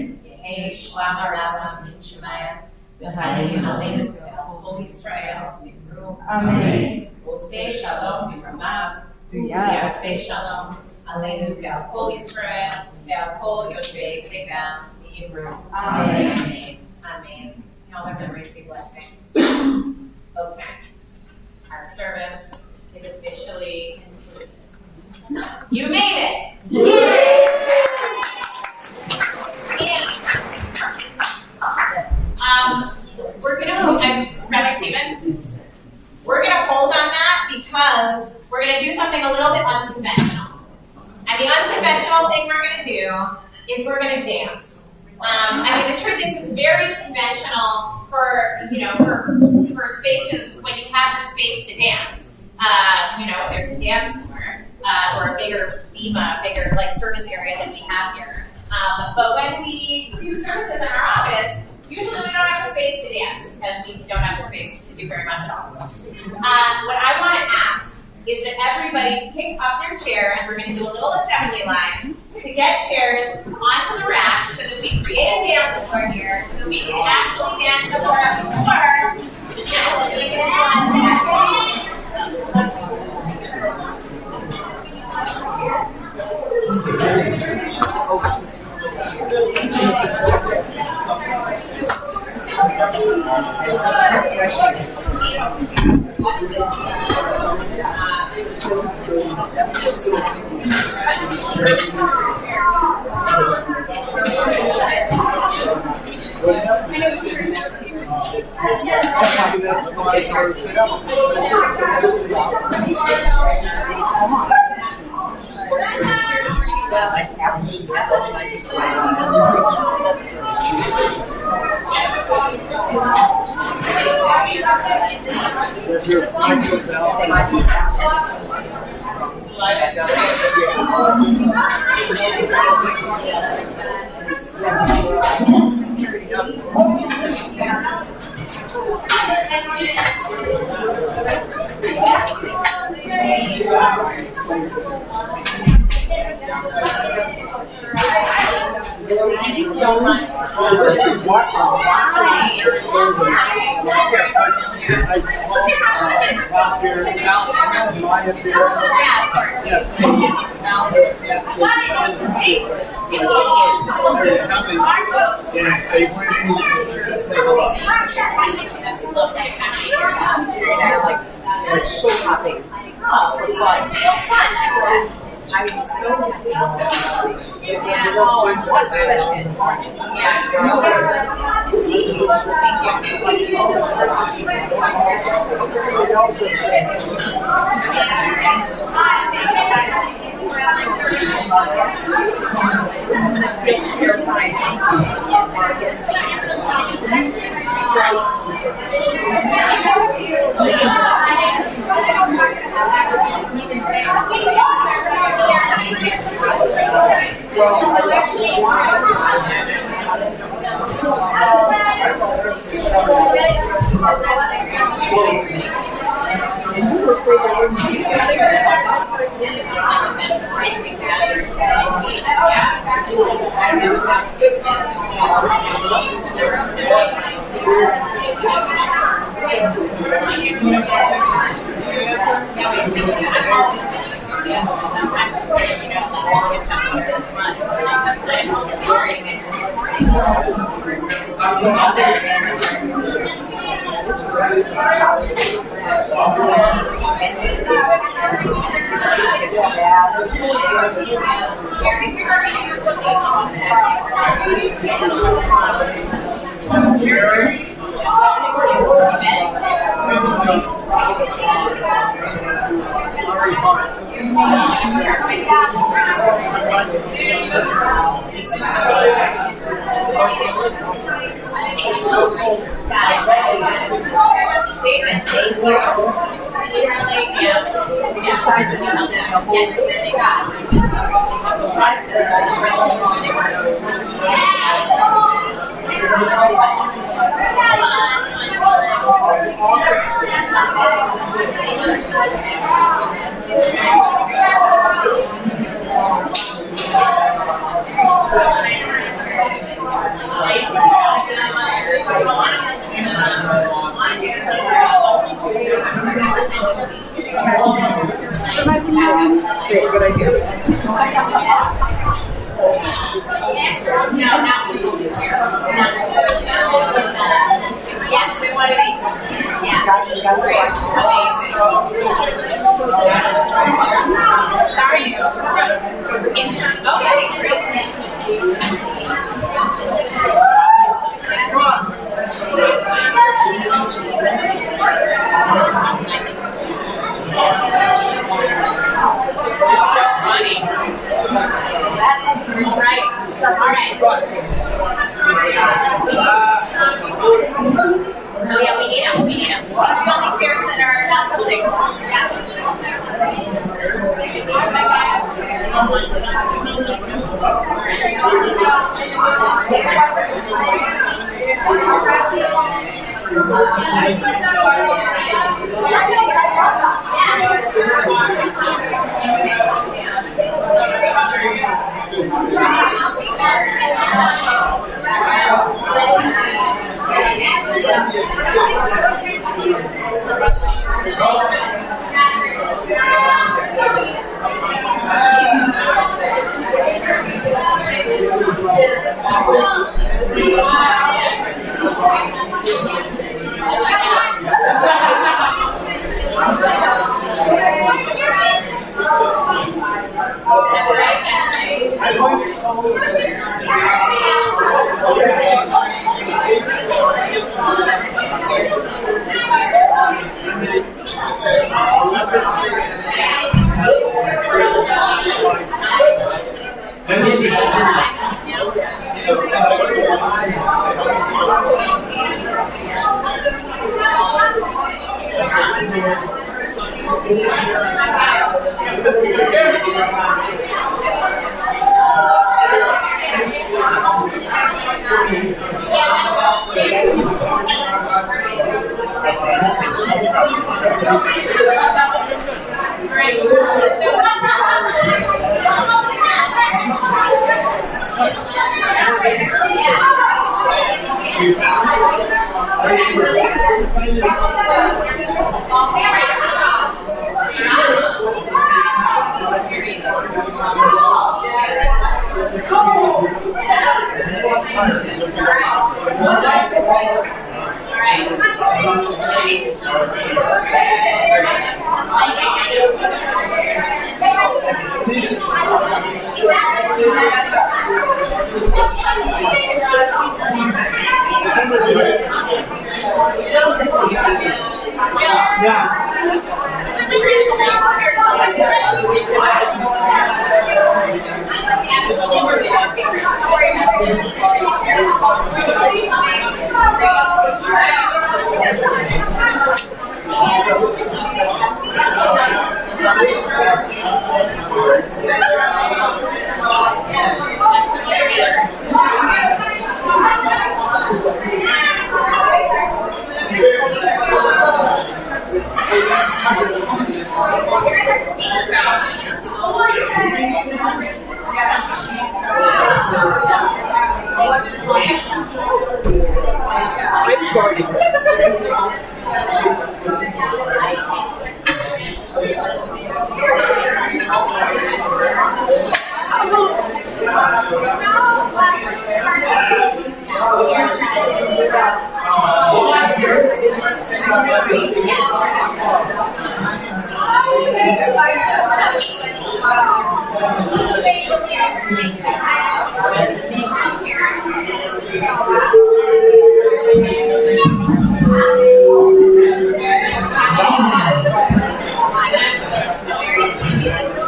Hey Shlama Rabba Min Shemaya, V'chaim Aleinu Kol Yisrael Yimru. Amen. Osei Shalom V'ramav, V'yasei Shalom Aleinu Ve'al Kol Yisrael, Ve'al Kol Yoshvei Teva Yimru. Amen. Amen. Y'all remember to be blessings. Okay. Our service is officially concluded. You made it! Yay! We're gonna, Rabbi Stephen, we're gonna hold on that because we're gonna do something a little bit unconventional. And the unconventional thing we're gonna do is we're gonna dance. I mean, the truth is, it's very conventional for spaces when you have the space to dance. There's a dance floor or a bigger bima, bigger like service area than we have here. But when we do services in our office, usually we don't have the space to dance because we don't have the space to do very much at all. What I want to ask is that everybody pick up their chair and we're going to do a little assembly line to get chairs onto the rack so that we create a dance floor here so that we can actually dance up on the floor. Thank you so much. Like so happy. Oh, for fun. So I'm so happy. Yeah. Oh, I'm so excited. Great, good idea. No, not yes, we want these. Yeah. Great. Sorry. Okay, That's right. All right. Oh yeah, we need them. These are the only chairs that are not tilting.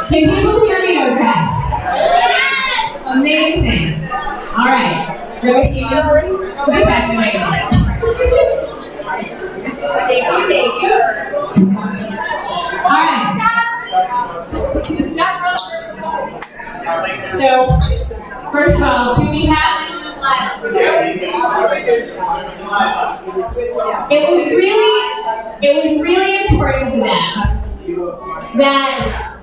Can people hear me okay? Amazing. All right. Shall we see you? Okay, Pastor Mike. Thank you. All right. So, first of all, do we have it was really important to them that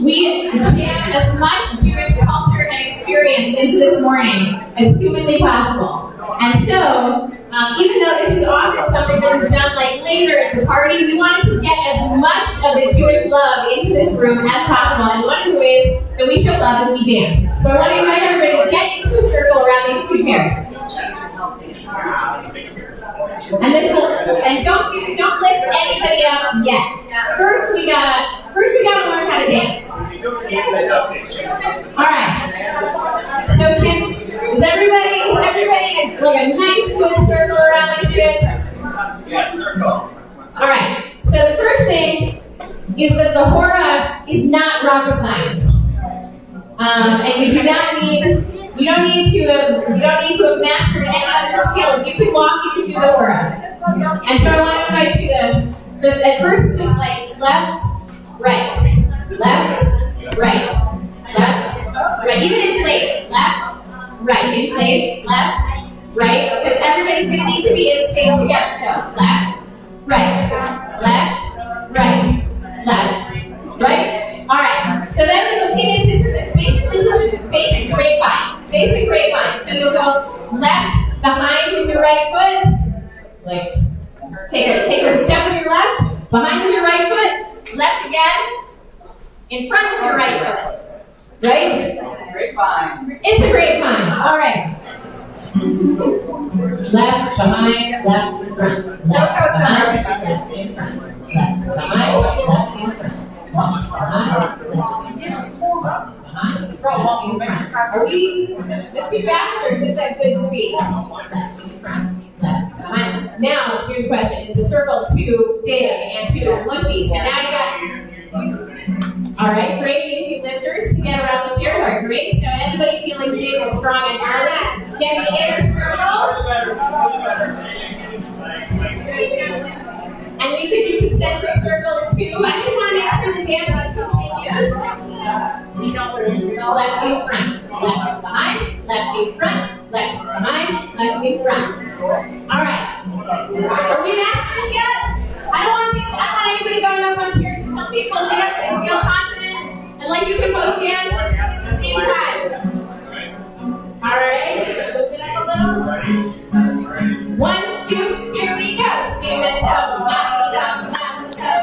we jam as much Jewish culture and experience into this morning as humanly possible. And so, Even though this is often something that is done like later in the party, we wanted to get as much of the Jewish love into this room as possible. And one of the ways that we show love is we dance. So I want to invite everybody to get into a circle around these two chairs. And don't lift anybody up yet. First we gotta learn how to dance. All right. So is everybody like a nice good circle around these kids? Yeah, circle. All right. So the first thing is that the hora is not rocket science, and you don't need to have mastered any other skill. If you can walk, you can do the hora. And so I want to invite you to just like left, right, even in place, left, right, in place, left, right, because everybody's going to need to be in sync together. So left, right. All right. So then the thing is, this is basically just basic grapevine. So you'll go left behind with your right foot, like take a step with your left, behind with your right foot, left again, in front of your right foot. Right? Grapevine. It's a grapevine. All right. Left, behind, left, in front. Left, behind, left, in front. Left, behind, left, in front. Are we? Is this too fast or is this at good speed? Left, in front. Left, behind. Now, here's a question. Is the circle too big and too mushy? So now you got... All right, great. Need a few lifters to get around the chairs. All right, great. So anybody feeling big and strong and early? Get the inner circle. And we could do concentric circles too. I just want to make sure the dance continues. Left in front, left behind, left in front, left behind, left in front. All right. Are we masters yet? I don't want anybody going up on chairs and tell people they have to feel confident and like you can both dance at the same time. All right. Lift it up a little. 1, 2, here we go. Sing the toe, mazel tov, mazel tov.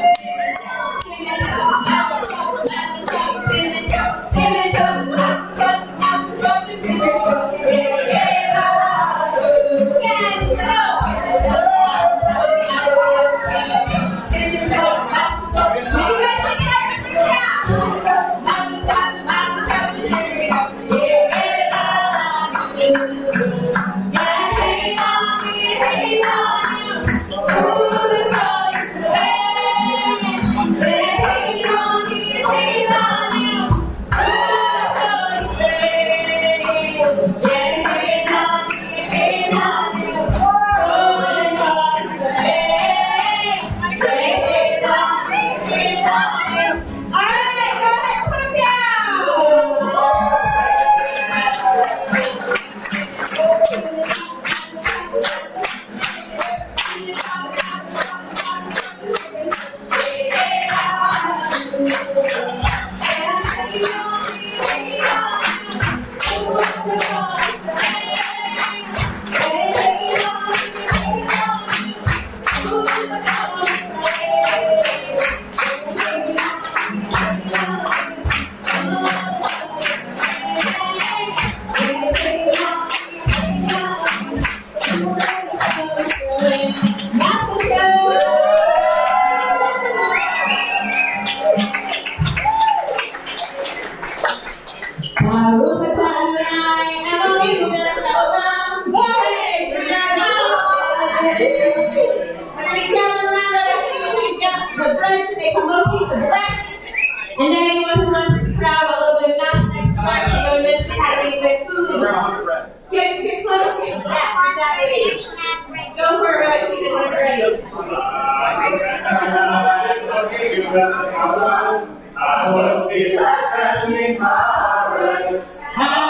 Sing the toe, mazel tov, mazel tov. Sing the toe, mazel tov, mazel tov. Sing the toe, And then anyone who wants to grab a little bit of nacho next to them, I'm going to mention how to make their food. Get close and snacks. Go for it. I see this already. I want to see that in my heart.